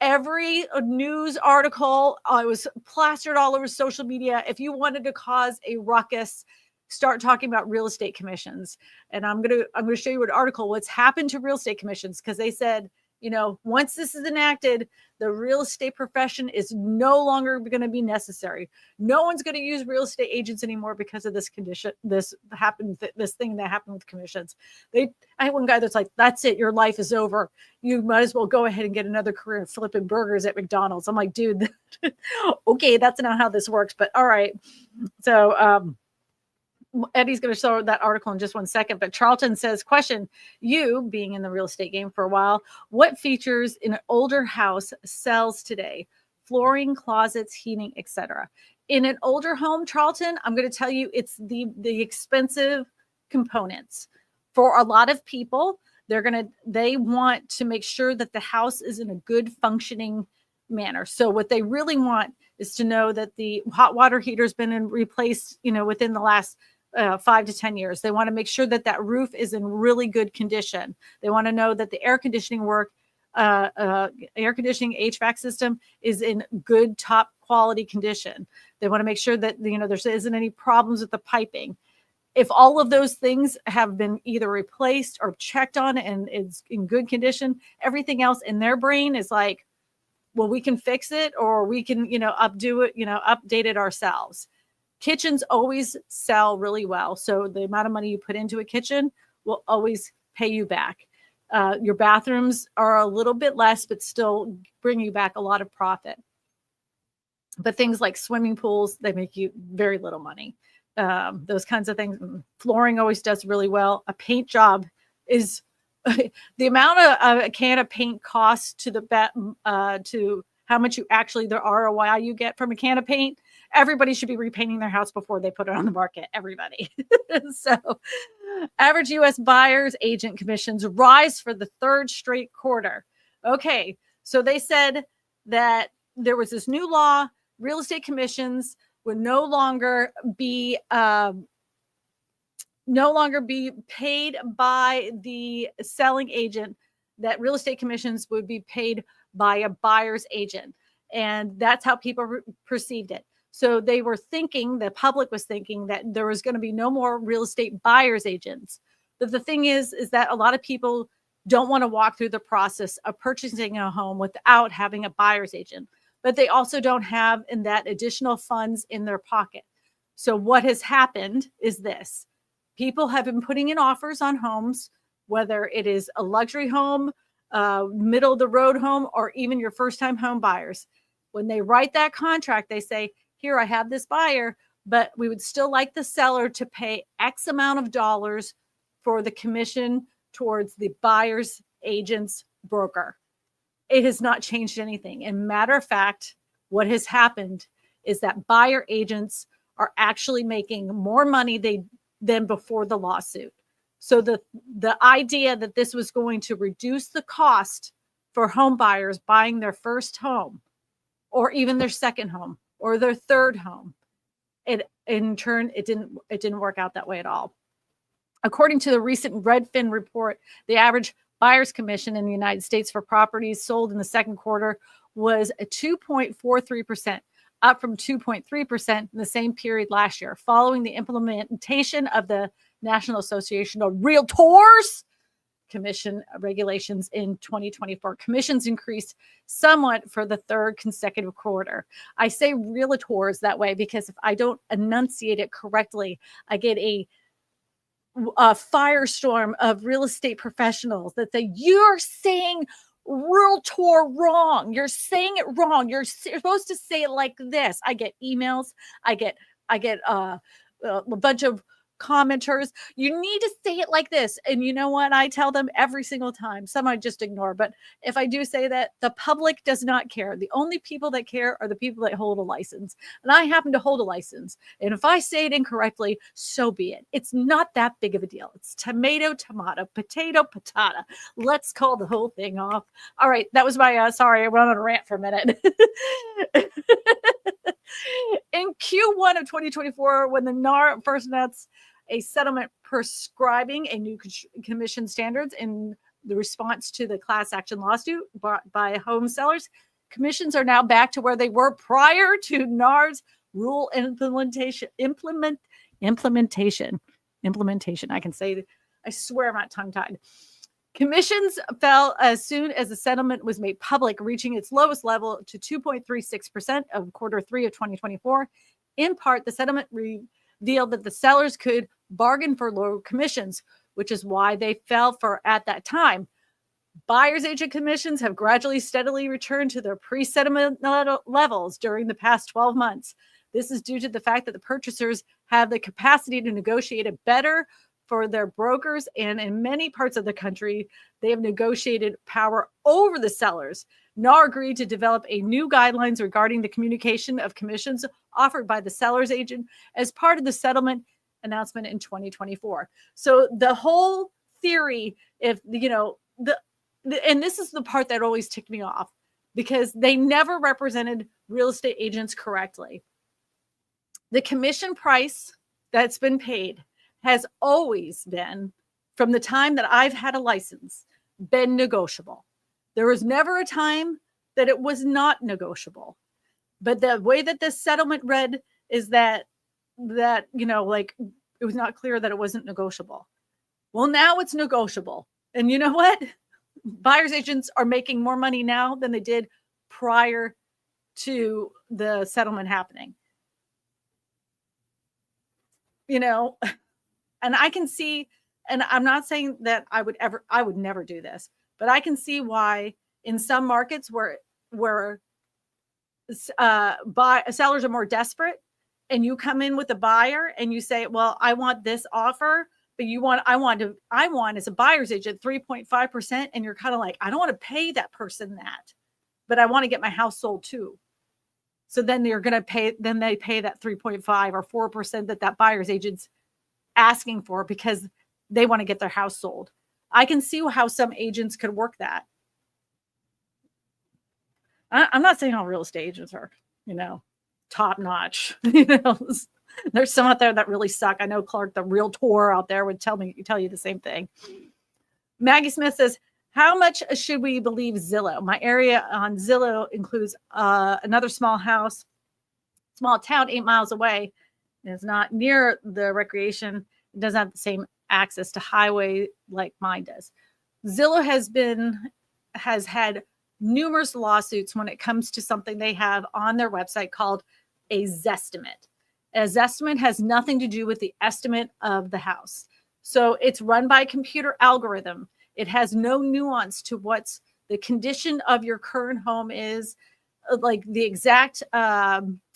Every news article, it was plastered all over social media. If you wanted to cause a ruckus, start talking about real estate commissions. And I'm gonna show you an article, what's happened to real estate commissions, because they said, once this is enacted, the real estate profession is no longer going to be necessary. No one's going to use real estate agents anymore because of this condition. This thing that happened with commissions. I had one guy that's like, that's it. Your life is over. You might as well go ahead and get another career flipping burgers at McDonald's. I'm like, dude, okay, that's not how this works, but all right. So, Eddie's going to show that article in just one second, but Charlton says, question, you being in the real estate game for a while, what features in an older house sells today? Flooring, closets, heating, etc. In an older home, Charlton, I'm going to tell you it's the expensive components. For a lot of people, they want to make sure that the house is in a good functioning manner. So what they really want is to know that the hot water heater has been replaced, within the last 5 to 10 years. They want to make sure that roof is in really good condition. They want to know that the air conditioning HVAC system is in good, top quality condition. They want to make sure that, there isn't any problems with the piping. If all of those things have been either replaced or checked on and is in good condition, everything else in their brain is like, well, we can fix it, or we can, update it ourselves. Kitchens always sell really well. So the amount of money you put into a kitchen will always pay you back. Your bathrooms are a little bit less, but still bring you back a lot of profit. But things like swimming pools, they make you very little money. Those kinds of things. Flooring always does really well. A paint job is the amount of a can of paint costs to how much you actually, the ROI you get from a can of paint everybody should be repainting their house before they put it on the market. Everybody. So average U.S. buyers agent commissions rise for the third straight quarter. Okay. So they said that there was this new law, real estate commissions would no longer be paid by the selling agent, that real estate commissions would be paid by a buyer's agent. And that's how people perceived it. So they were thinking, the public was thinking, that there was going to be no more real estate buyer's agents. But the thing is that a lot of people don't want to walk through the process of purchasing a home without having a buyer's agent. But they also don't have in that additional funds in their pocket. So what has happened is this. People have been putting in offers on homes, whether it is a luxury home, middle of the road home, or even your first time home buyers. When they write that contract, they say, here, I have this buyer, but we would still like the seller to pay X amount of dollars for the commission towards the buyer's agent's broker. It has not changed anything. And matter of fact, what has happened is that buyer agents are actually making more money than before the lawsuit. So the idea that this was going to reduce the cost for home buyers buying their first home, or even their second home, or their third home, it didn't work out that way at all. According to the recent Redfin report, the average buyer's commission in the United States for properties sold in the second quarter was 2.43%, up from 2.3% in the same period last year, following the implementation of the National Association of Realtors commission regulations in 2024. Commissions increased somewhat for the third consecutive quarter. I say realtors that way because if I don't enunciate it correctly, I get a firestorm of real estate professionals that say, you're saying realtor wrong. You're saying it wrong. You're supposed to say it like this. I get emails. I get a bunch of commenters. You need to say it like this. And you know what? I tell them every single time. Some I just ignore. But if I do say that, the public does not care. The only people that care are the people that hold a license. And I happen to hold a license. And if I say it incorrectly, so be it. It's not that big of a deal. It's tomato, tomato, potato, patata. Let's call the whole thing off. All right. That was my, sorry, I went on a rant for a minute. In Q1 of 2024, when the NAR first announced a settlement prescribing a new commission standards in the response to the class action lawsuit brought by home sellers, commissions are now back to where they were prior to NAR's rule implementation. I can say, I swear I'm not tongue-tied. Commissions fell as soon as the settlement was made public, reaching its lowest level to 2.36% of quarter three of 2024. In part, the settlement revealed that the sellers could bargain for lower commissions, which is why they fell for at that time. Buyer's agent commissions have gradually, steadily returned to their pre-settlement levels during the past 12 months. This is due to the fact that the purchasers have the capacity to negotiate it better for their brokers, and in many parts of the country, they have negotiated power over the sellers. NAR agreed to develop a new guidelines regarding the communication of commissions offered by the seller's agent as part of the settlement announcement in 2024. So the whole theory, if you know, and this is the part that always ticked me off, because they never represented real estate agents correctly. The commission price that's been paid has always been, from the time that I've had a license, been negotiable. There was never a time that it was not negotiable. But the way that this settlement read is that you know, like, it was not clear that it wasn't negotiable. Well, now it's negotiable. And you know what? Buyer's agents are making more money now than they did prior to the settlement happening. You know, and I can see, and I'm not saying that I would never do this, but I can see why in some markets where sellers are more desperate, and you come in with a buyer and you say, well, I want this offer, but I want as a buyer's agent 3.5%, and you're kind of like, I don't want to pay that person that, but I want to get my house sold too. So then they're going to pay, then they pay that 3.5 or 4% that buyer's agent's asking for because they want to get their house sold. I can see how some agents could work that. I'm not saying all real estate agents are, top notch. There's some out there that really suck. I know Clark, the realtor out there, would tell you the same thing. Maggie Smith says, how much should we believe Zillow? My area on Zillow includes another small town 8 miles away. It's not near the recreation. It doesn't have the same access to highway like mine does. Zillow has had numerous lawsuits when it comes to something they have on their website called a Zestimate. A Zestimate has nothing to do with the estimate of the house. So it's run by a computer algorithm. It has no nuance to what's the condition of your current home is, like the exact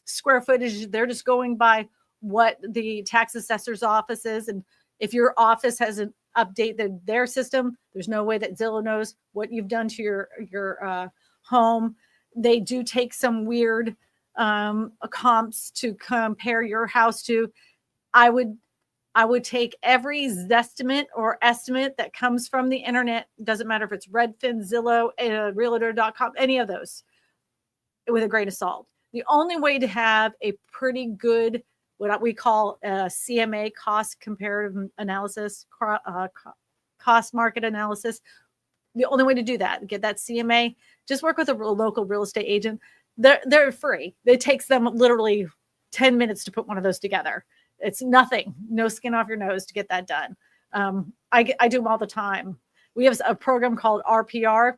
square footage. They're just going by what the tax assessor's office is. And if your office hasn't updated their system, there's no way that Zillow knows what you've done to your home. They do take some weird comps to compare your house to. I would take every Zestimate or estimate that comes from the internet. Doesn't matter if it's Redfin, Zillow, Realtor.com, any of those, with a grain of salt. The only way to have a pretty good, what we call a CMA, cost comparative analysis, cost market analysis, the only way to do that, get that CMA, just work with a local real estate agent. They're free. It takes them literally 10 minutes to put one of those together. It's nothing, no skin off your nose to get that done. I do them all the time. We have a program called RPR.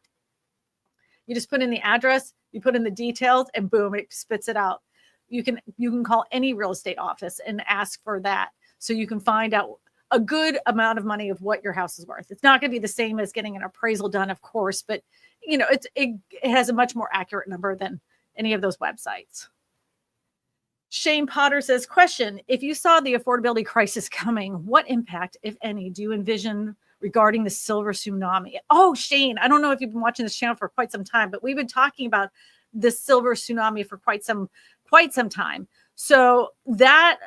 You just put in the address, you put in the details, and boom, it spits it out. You can call any real estate office and ask for that, so you can find out a good amount of money of what your house is worth. It's not going to be the same as getting an appraisal done, of course, but it has a much more accurate number than any of those websites. Shane Potter says, question, if you saw the affordability crisis coming, what impact, if any, do you envision regarding the silver tsunami? Oh, Shane, I don't know if you've been watching this channel for quite some time, but we've been talking about the silver tsunami for quite some time. So that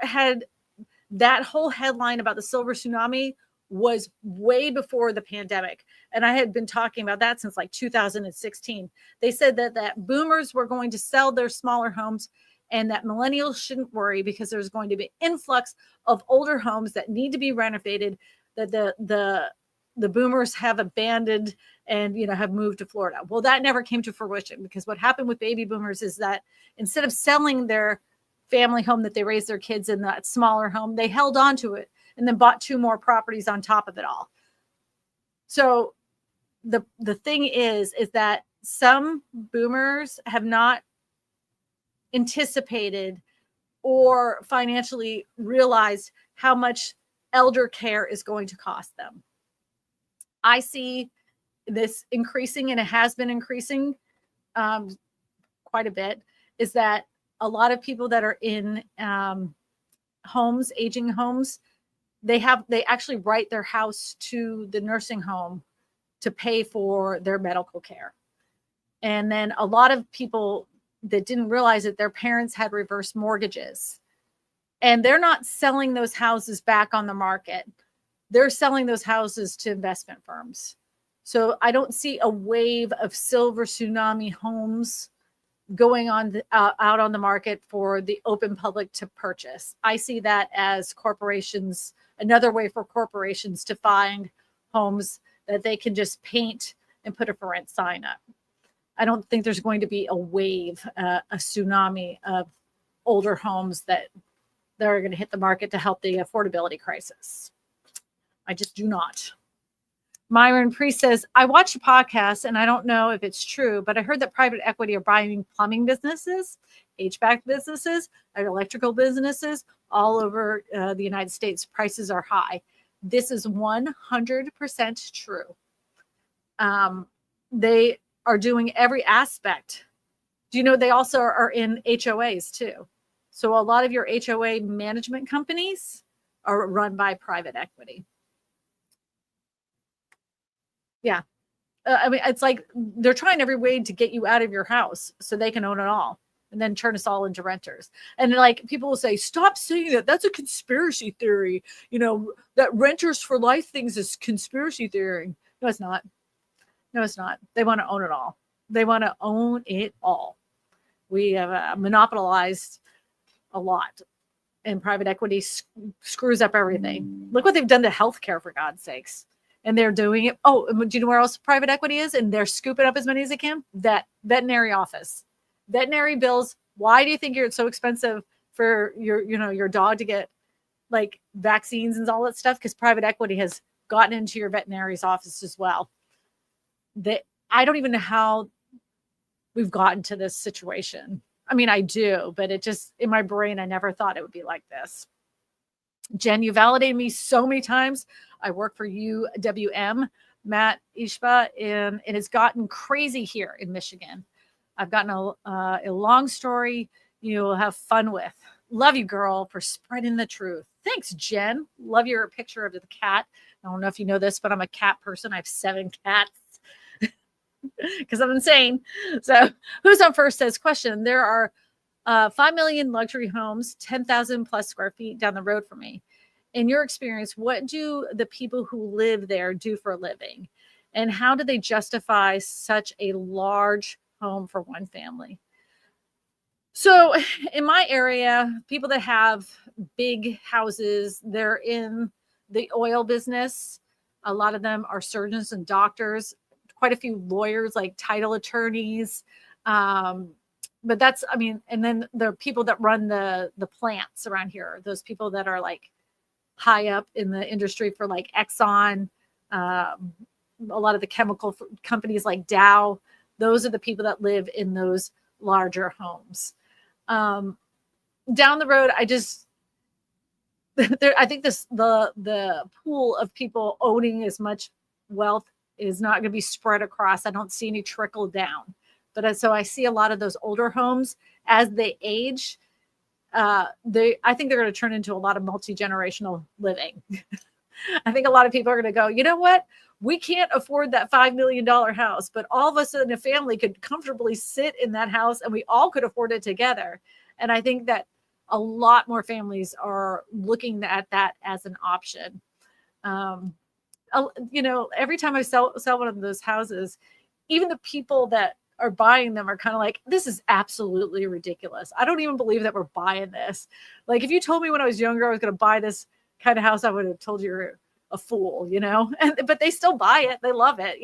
whole headline about the silver tsunami was way before the pandemic. And I had been talking about that since like 2016. They said that boomers were going to sell their smaller homes and that millennials shouldn't worry because there's going to be an influx of older homes that need to be renovated, that the boomers have abandoned and have moved to Florida. Well, that never came to fruition, because what happened with baby boomers is that instead of selling their family home that they raised their kids in, that smaller home, they held on to it and then bought 2 more properties on top of it all. So the thing is that some boomers have not anticipated or financially realized how much elder care is going to cost them. I see this increasing, and it has been increasing quite a bit, is that a lot of people that are in homes, aging homes, they actually write their house to the nursing home to pay for their medical care. And then a lot of people that didn't realize that their parents had reverse mortgages, and they're not selling those houses back on the market. They're selling those houses to investment firms. So I don't see a wave of silver tsunami homes going on out on the market for the open public to purchase. I see that as corporations, another way for corporations to find homes that they can just paint and put a for rent sign up. I don't think there's going to be a wave, a tsunami of older homes that are going to hit the market to help the affordability crisis. I just do not. Myron Priest says, I watch a podcast and I don't know if it's true, but I heard that private equity are buying plumbing businesses, HVAC businesses, and electrical businesses all over the United States. Prices are high. This is 100% true. They are doing every aspect. Do you know they also are in HOAs too? So a lot of your HOA management companies are run by private equity. Yeah. I mean, it's like they're trying every way to get you out of your house so they can own it all. and then turn us all into renters. And like people will say, stop saying that. That's a conspiracy theory. That renters for life things is conspiracy theory. No, it's not. No, it's not. They want to own it all. They want to own it all. We have monopolized a lot, and private equity screws up everything. Look what they've done to healthcare, for God's sakes. And they're doing it. Oh, do you know where else private equity is? And they're scooping up as many as they can. That veterinary office, veterinary bills. Why do you think it's so expensive for your dog to get like vaccines and all that stuff? Because private equity has gotten into your veterinary's office as well. I don't even know how we've gotten to this situation. I mean, I do, but it just, in my brain, I never thought it would be like this. Jen, you validated me so many times. I work for UWM, Matt Ishba, and it has gotten crazy here in Michigan. I've gotten a long story you'll have fun with. Love you, girl, for spreading the truth. Thanks, Jen. Love your picture of the cat. I don't know if you know this, but I'm a cat person. I have 7 cats because I'm insane. So who's on first says, question, there are 5 million luxury homes, 10,000 plus square feet down the road from me. In your experience, what do the people who live there do for a living? And how do they justify such a large home for one family? So in my area, people that have big houses, they're in the oil business. A lot of them are surgeons and doctors, quite a few lawyers, like title attorneys. But that's, I mean, and then there are people that run the plants around here. Those people that are like high up in the industry for like Exxon, a lot of the chemical companies like Dow. Those are the people that live in those larger homes. Down the road, I think the pool of people owning as much wealth is not going to be spread across. I don't see any trickle down. But so I see a lot of those older homes as they age. I think they're going to turn into a lot of multi-generational living. I think a lot of people are going to go, you know what? We can't afford that $5 million house, but all of us in a family could comfortably sit in that house and we all could afford it together. And I think that a lot more families are looking at that as an option. Every time I sell one of those houses, even the people that are buying them are kind of like, this is absolutely ridiculous. I don't even believe that we're buying this. Like if you told me when I was younger I was going to buy this kind of house, I would have told you you're a fool, but they still buy it. They love it.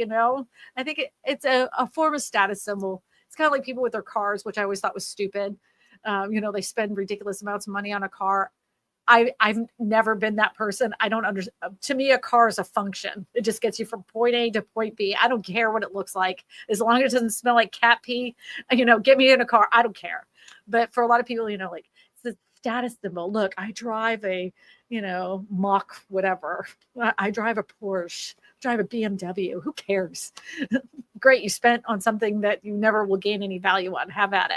I think it's a form of status symbol. It's kind of like people with their cars, which I always thought was stupid. They spend ridiculous amounts of money on a car. I've never been that person. I don't understand. To me, a car is a function. It just gets you from point A to point B. I don't care what it looks like. As long as it doesn't smell like cat pee, get me in a car. I don't care. But for a lot of people, like it's a status symbol. Look, I drive a, Mach, whatever. I drive a Porsche, drive a BMW. Who cares? Great. You spent on something that you never will gain any value on. Have at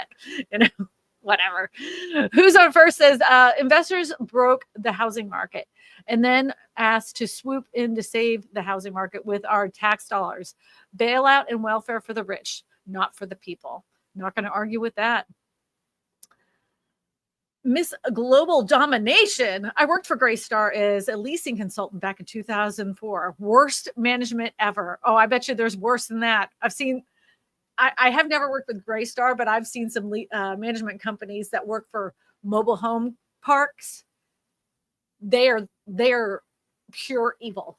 it. Whatever. Who's on first says investors broke the housing market and then asked to swoop in to save the housing market with our tax dollars. Bailout and welfare for the rich, not for the people. Not going to argue with that. Miss Global Domination. I worked for Greystar as a leasing consultant back in 2004. Worst management ever. Oh, I bet you there's worse than that. I have never worked with Greystar, but I've seen some management companies that work for mobile home parks. They are pure evil.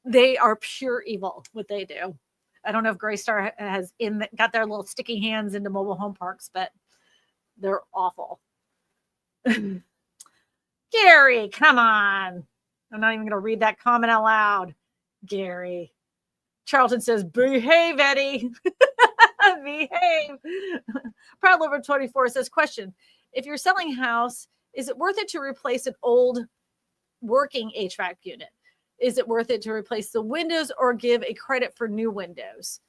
They are pure evil, what they do. I don't know if Greystar has got their little sticky hands into mobile home parks, but they're awful. Gary, come on. I'm not even going to read that comment out loud. Gary. Charlton says, behave, Eddie. Behave. Proud Lover 24 says, question, if you're selling a house, is it worth it to replace an old working HVAC unit? Is it worth it to replace the windows or give a credit for new windows?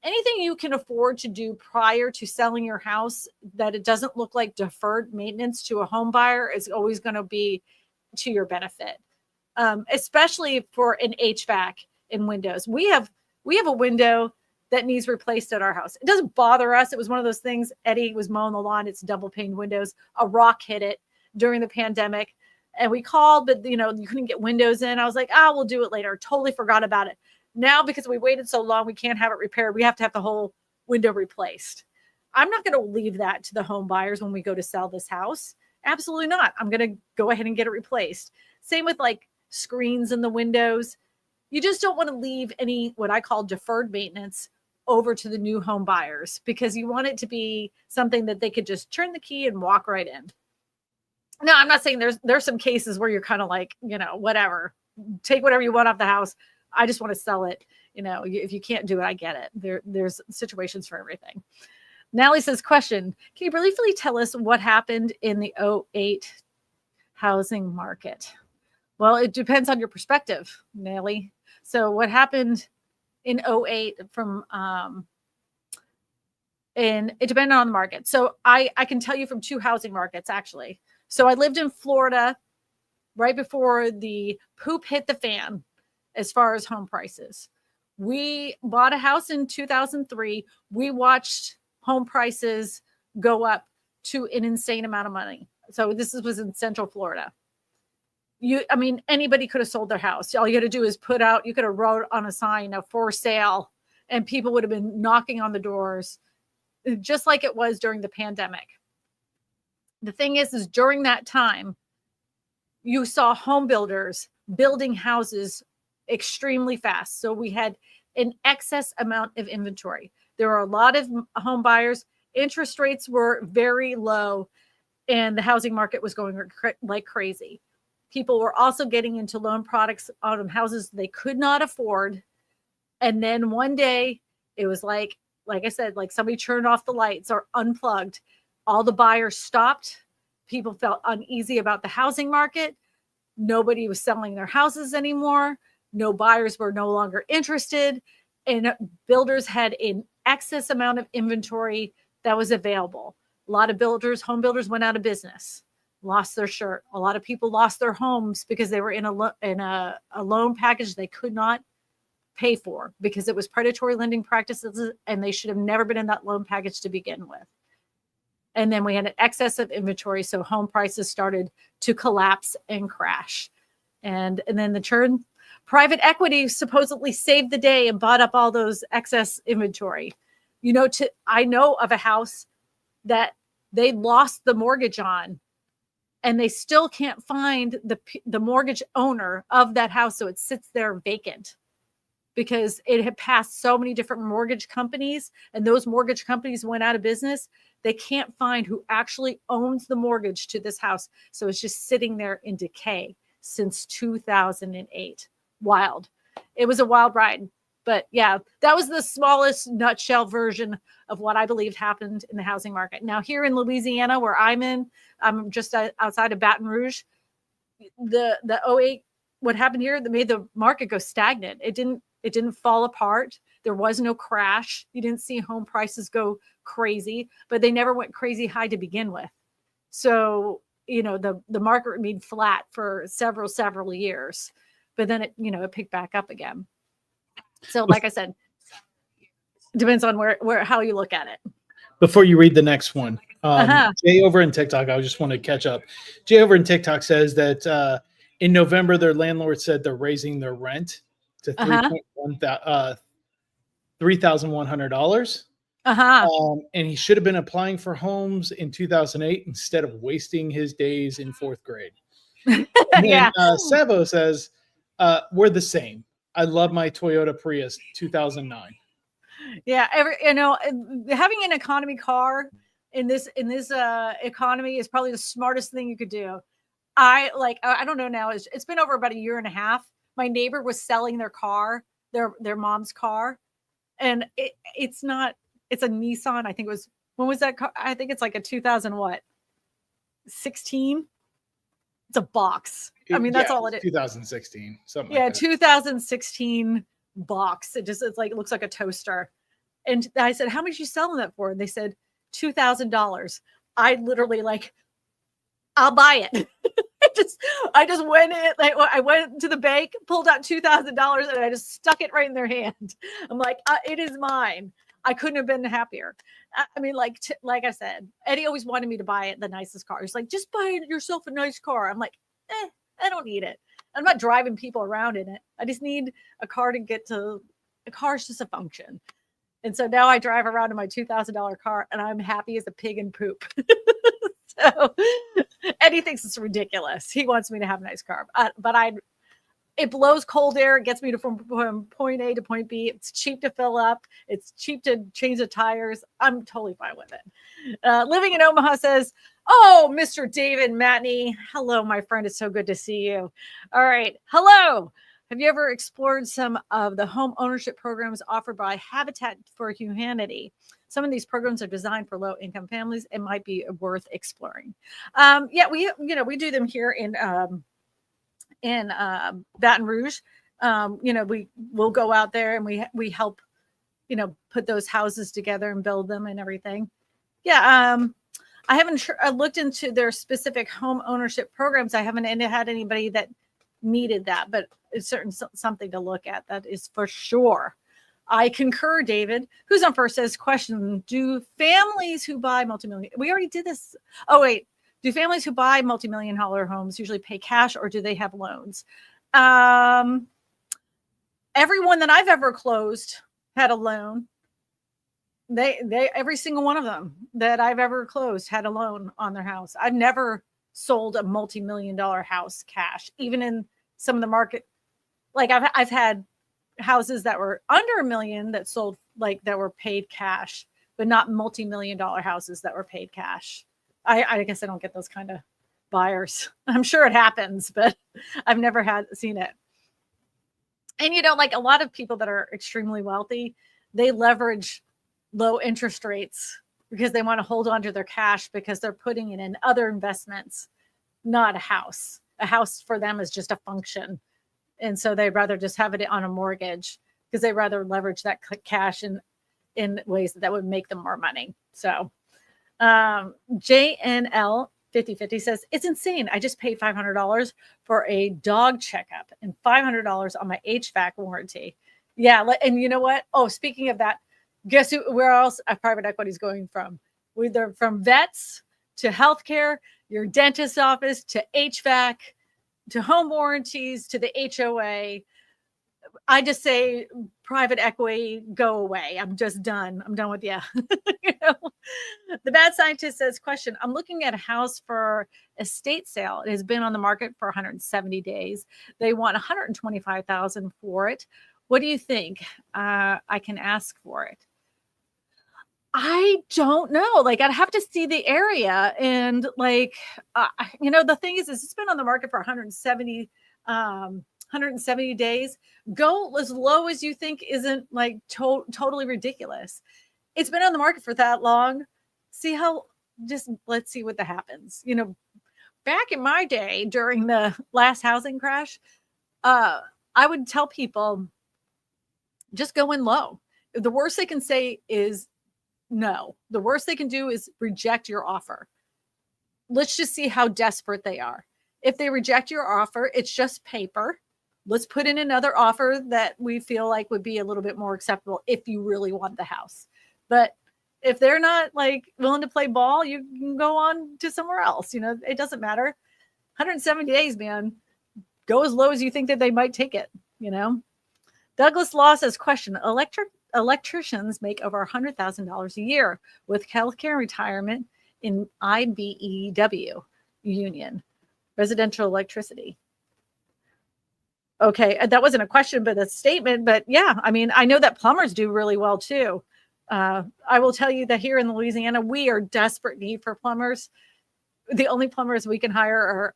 Anything you can afford to do prior to selling your house that it doesn't look like deferred maintenance to a home buyer is always going to be to your benefit, especially for an HVAC in windows. We have a window that needs replaced at our house. It doesn't bother us. It was one of those things. Eddie was mowing the lawn. It's double pane windows. A rock hit it during the pandemic. And we called, but you couldn't get windows in. I was like, we'll do it later. Totally forgot about it. Now, because we waited so long, we can't have it repaired. We have to have the whole window replaced. I'm not going to leave that to the home buyers when we go to sell this house. Absolutely not. I'm going to go ahead and get it replaced. Same with like screens in the windows. You just don't want to leave any, what I call deferred maintenance, over to the new home buyers, because you want it to be something that they could just turn the key and walk right in. Now, I'm not saying there's some cases where you're kind of like, whatever, take whatever you want off the house. I just want to sell it. If you can't do it, I get it. There's situations for everything. Natalie says, question, can you briefly tell us what happened in the 2008 housing market? Well, it depends on your perspective, Natalie. So what happened in 2008 and it depended on the market. So I can tell you from two housing markets, actually. So I lived in Florida right before the poop hit the fan as far as home prices. We bought a house in 2003. We watched home prices go up to an insane amount of money. So this was in Central Florida. Anybody could have sold their house. All you had to do is you could have wrote on a sign of for sale, and people would have been knocking on the doors, just like it was during the pandemic. The thing is during that time, you saw home builders building houses extremely fast. So we had an excess amount of inventory. There were a lot of home buyers. Interest rates were very low, and the housing market was going like crazy. People were also getting into loan products on houses they could not afford. And then one day it was like I said, like somebody turned off the lights or unplugged. All the buyers stopped. People felt uneasy about the housing market. Nobody was selling their houses anymore. No buyers were no longer interested. And builders had an excess amount of inventory that was available. A lot of home builders went out of business, lost their shirt. A lot of people lost their homes because they were in a loan package they could not pay for because it was predatory lending practices, and they should have never been in that loan package to begin with. And then we had an excess of inventory, so home prices started to collapse and crash. And then the turn, private equity supposedly saved the day and bought up all those excess inventory. I know of a house that they lost the mortgage on, and they still can't find the mortgage owner of that house. So it sits there vacant because it had passed so many different mortgage companies, and those mortgage companies went out of business. They can't find who actually owns the mortgage to this house. So it's just sitting there in decay since 2008. Wild. It was a wild ride. But yeah, that was the smallest nutshell version of what I believed happened in the housing market. Now, here in Louisiana, where I'm just outside of Baton Rouge, the 2008, what happened here that made the market go stagnant. It didn't fall apart. There was no crash. You didn't see home prices go crazy, but they never went crazy high to begin with. So, the market remained flat for several years, but then it picked back up again. So like I said, it depends on how you look at it. Before you read the next one, Jay over in TikTok, I just want to catch up. Jay over in TikTok says that in November, their landlord said they're raising their rent to $3,100. And he should have been applying for homes in 2008 instead of wasting his days in fourth grade. Yeah. Savo says, we're the same. I love my Toyota Prius 2009. Yeah, having an economy car in this economy is probably the smartest thing you could do. I don't know now. It's been over about a year and a half. My neighbor was selling their car, their mom's car, and it's a Nissan. I think it was, when was that car? I think it's like a 2016. It's a box. That's all it is. 2016. Something like that. 2016 box. It looks like a toaster. And I said, how much are you selling that for? And they said $2,000. I literally I'll buy it. I just went in, like, I went to the bank, pulled out $2,000, and I just stuck it right in their hand. I'm like, it is mine. I couldn't have been happier. I mean, like I said, Eddie always wanted me to buy the nicest car. He's like, just buy yourself a nice car. I'm like, I don't need it. I'm not driving people around in it. I just need a car to get to. A car is just a function. And so now I drive around in my $2,000 car, and I'm happy as a pig in poop. So Eddie thinks it's ridiculous. He wants me to have a nice car, but it blows cold air. It gets me from point A to point B. It's cheap to fill up. It's cheap to change the tires. I'm totally fine with it. Living in Omaha says, oh, Mr. David Matney. Hello, my friend. It's so good to see you. All right. Hello. Have you ever explored some of the home ownership programs offered by Habitat for Humanity? Some of these programs are designed for low-income families. It might be worth exploring. Yeah, we do them here in Baton Rouge. We'll go out there and we help, put those houses together and build them and everything. Yeah. I haven't looked into their specific home ownership programs. I haven't had anybody that needed that, but it's certainly something to look at. That is for sure. I concur, David. Who's on first says, question, do families who buy multi-million, we already did this. Oh, wait. Do families who buy multi-million-dollar homes usually pay cash or do they have loans? Everyone that I've ever closed had a loan. Every single one of them that I've ever closed had a loan on their house. I've never sold a multi-million-dollar house cash, even in some of the market. Like I've had houses that were under $1 million that sold, like, that were paid cash, but not multi-million-dollar houses that were paid cash. I guess I don't get those kind of buyers. I'm sure it happens, but I've never seen it. And, like a lot of people that are extremely wealthy, they leverage low interest rates because they want to hold on to their cash because they're putting it in other investments, not a house. A house for them is just a function. And so they'd rather just have it on a mortgage because they rather leverage that cash in ways that would make them more money. So JNL 5050 says, it's insane. I just paid $500 for a dog checkup and $500 on my HVAC warranty. Yeah. And you know what? Oh, speaking of that, guess where else private equity is going from? They're from vets to healthcare, your dentist's office to HVAC, to home warranties, to the HOA. I just say, private equity, go away. I'm just done. I'm done with you. The bad scientist says, question, I'm looking at a house for estate sale. It has been on the market for 170 days. They want $125,000 for it. What do you think I can ask for it? I don't know. Like, I'd have to see the area. And the thing is it's been on the market for 170 days. Go as low as you think isn't like totally ridiculous. It's been on the market for that long. Let's see what happens. Back in my day during the last housing crash, I would tell people, just go in low. The worst they can say is no. The worst they can do is reject your offer. Let's just see how desperate they are. If they reject your offer, it's just paper. Let's put in another offer that we feel like would be a little bit more acceptable if you really want the house. But if they're not willing to play ball, you can go on to somewhere else. It doesn't matter. 170 days, man. Go as low as you think that they might take it. Douglas Law says, question, electricians make over $100,000 a year with healthcare and retirement in IBEW union, residential electricity. Okay, that wasn't a question, but a statement. But yeah, I mean, I know that plumbers do really well too. I will tell you that here in Louisiana, we are desperate need for plumbers. The only plumbers we can hire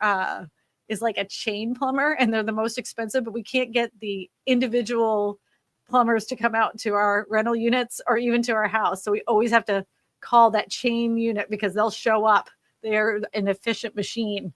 is like a chain plumber, and they're the most expensive, but we can't get the individual plumbers to come out to our rental units or even to our house. So we always have to call that chain unit because they'll show up. They're an efficient machine.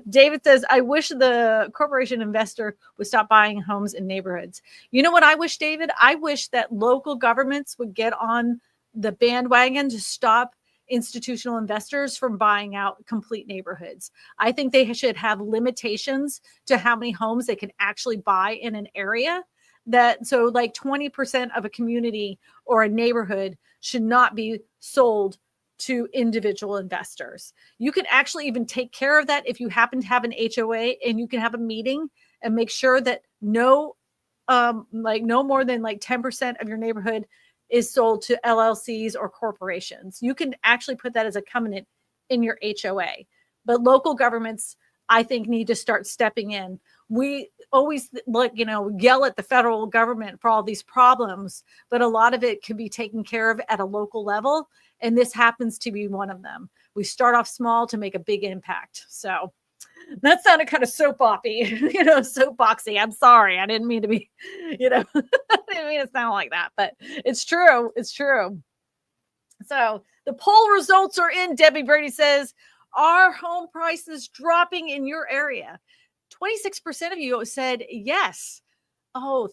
David says, I wish the corporation investor would stop buying homes in neighborhoods. You know what I wish, David? I wish that local governments would get on the bandwagon to stop institutional investors from buying out complete neighborhoods. I think they should have limitations to how many homes they can actually buy in an area. That so like 20% of a community or a neighborhood should not be sold to individual investors. You can actually even take care of that if you happen to have an HOA, and you can have a meeting and make sure that no more than like 10% of your neighborhood is sold to LLCs or corporations. You can actually put that as a covenant in your HOA. But local governments, I think, need to start stepping in. We always yell at the federal government for all these problems, but a lot of it can be taken care of at a local level. And this happens to be one of them. We start off small to make a big impact. So that sounded kind of soapboxy. I'm sorry. I didn't mean to be, I didn't mean to sound like that, but it's true. It's true. So the poll results are in. Debbie Brady says, are home prices dropping in your area? 26% of you said yes. Oh,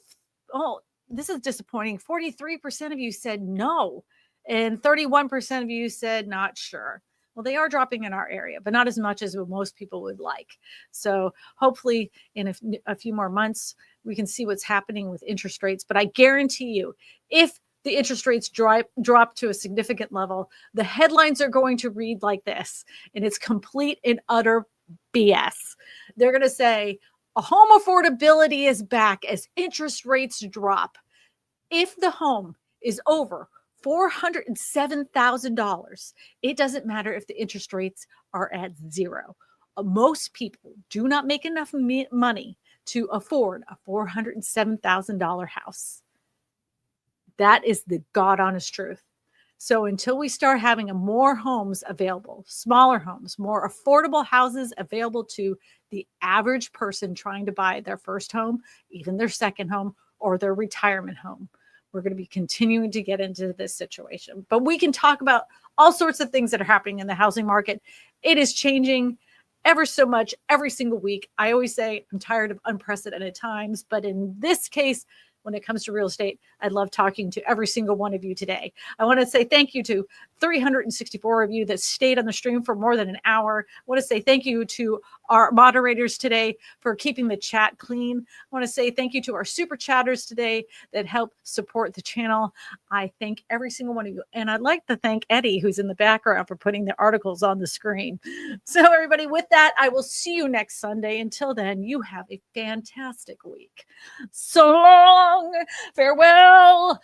this is disappointing. 43% of you said no. And 31% of you said not sure. Well, they are dropping in our area, but not as much as most people would like. So hopefully in a few more months, we can see what's happening with interest rates. But I guarantee you, if the interest rates drop to a significant level, the headlines are going to read like this, and it's complete and utter BS. They're going to say, home affordability is back as interest rates drop. If the home is over $407,000, it doesn't matter if the interest rates are at zero. Most people do not make enough money to afford a $407,000 house. That is the God honest truth. So until we start having more homes available, smaller homes, more affordable houses available to the average person trying to buy their first home, even their second home, or their retirement home, we're going to be continuing to get into this situation. But we can talk about all sorts of things that are happening in the housing market. It is changing ever so much every single week. I always say I'm tired of unprecedented times, but in this case, when it comes to real estate, I love talking to every single one of you today. I want to say thank you to 364 of you that stayed on the stream for more than an hour. I want to say thank you to our moderators today for keeping the chat clean. I want to say thank you to our super chatters today that help support the channel. I thank every single one of you. And I'd like to thank Eddie, who's in the background, for putting the articles on the screen. So everybody, with that, I will see you next Sunday. Until then, you have a fantastic week. So long. Farewell.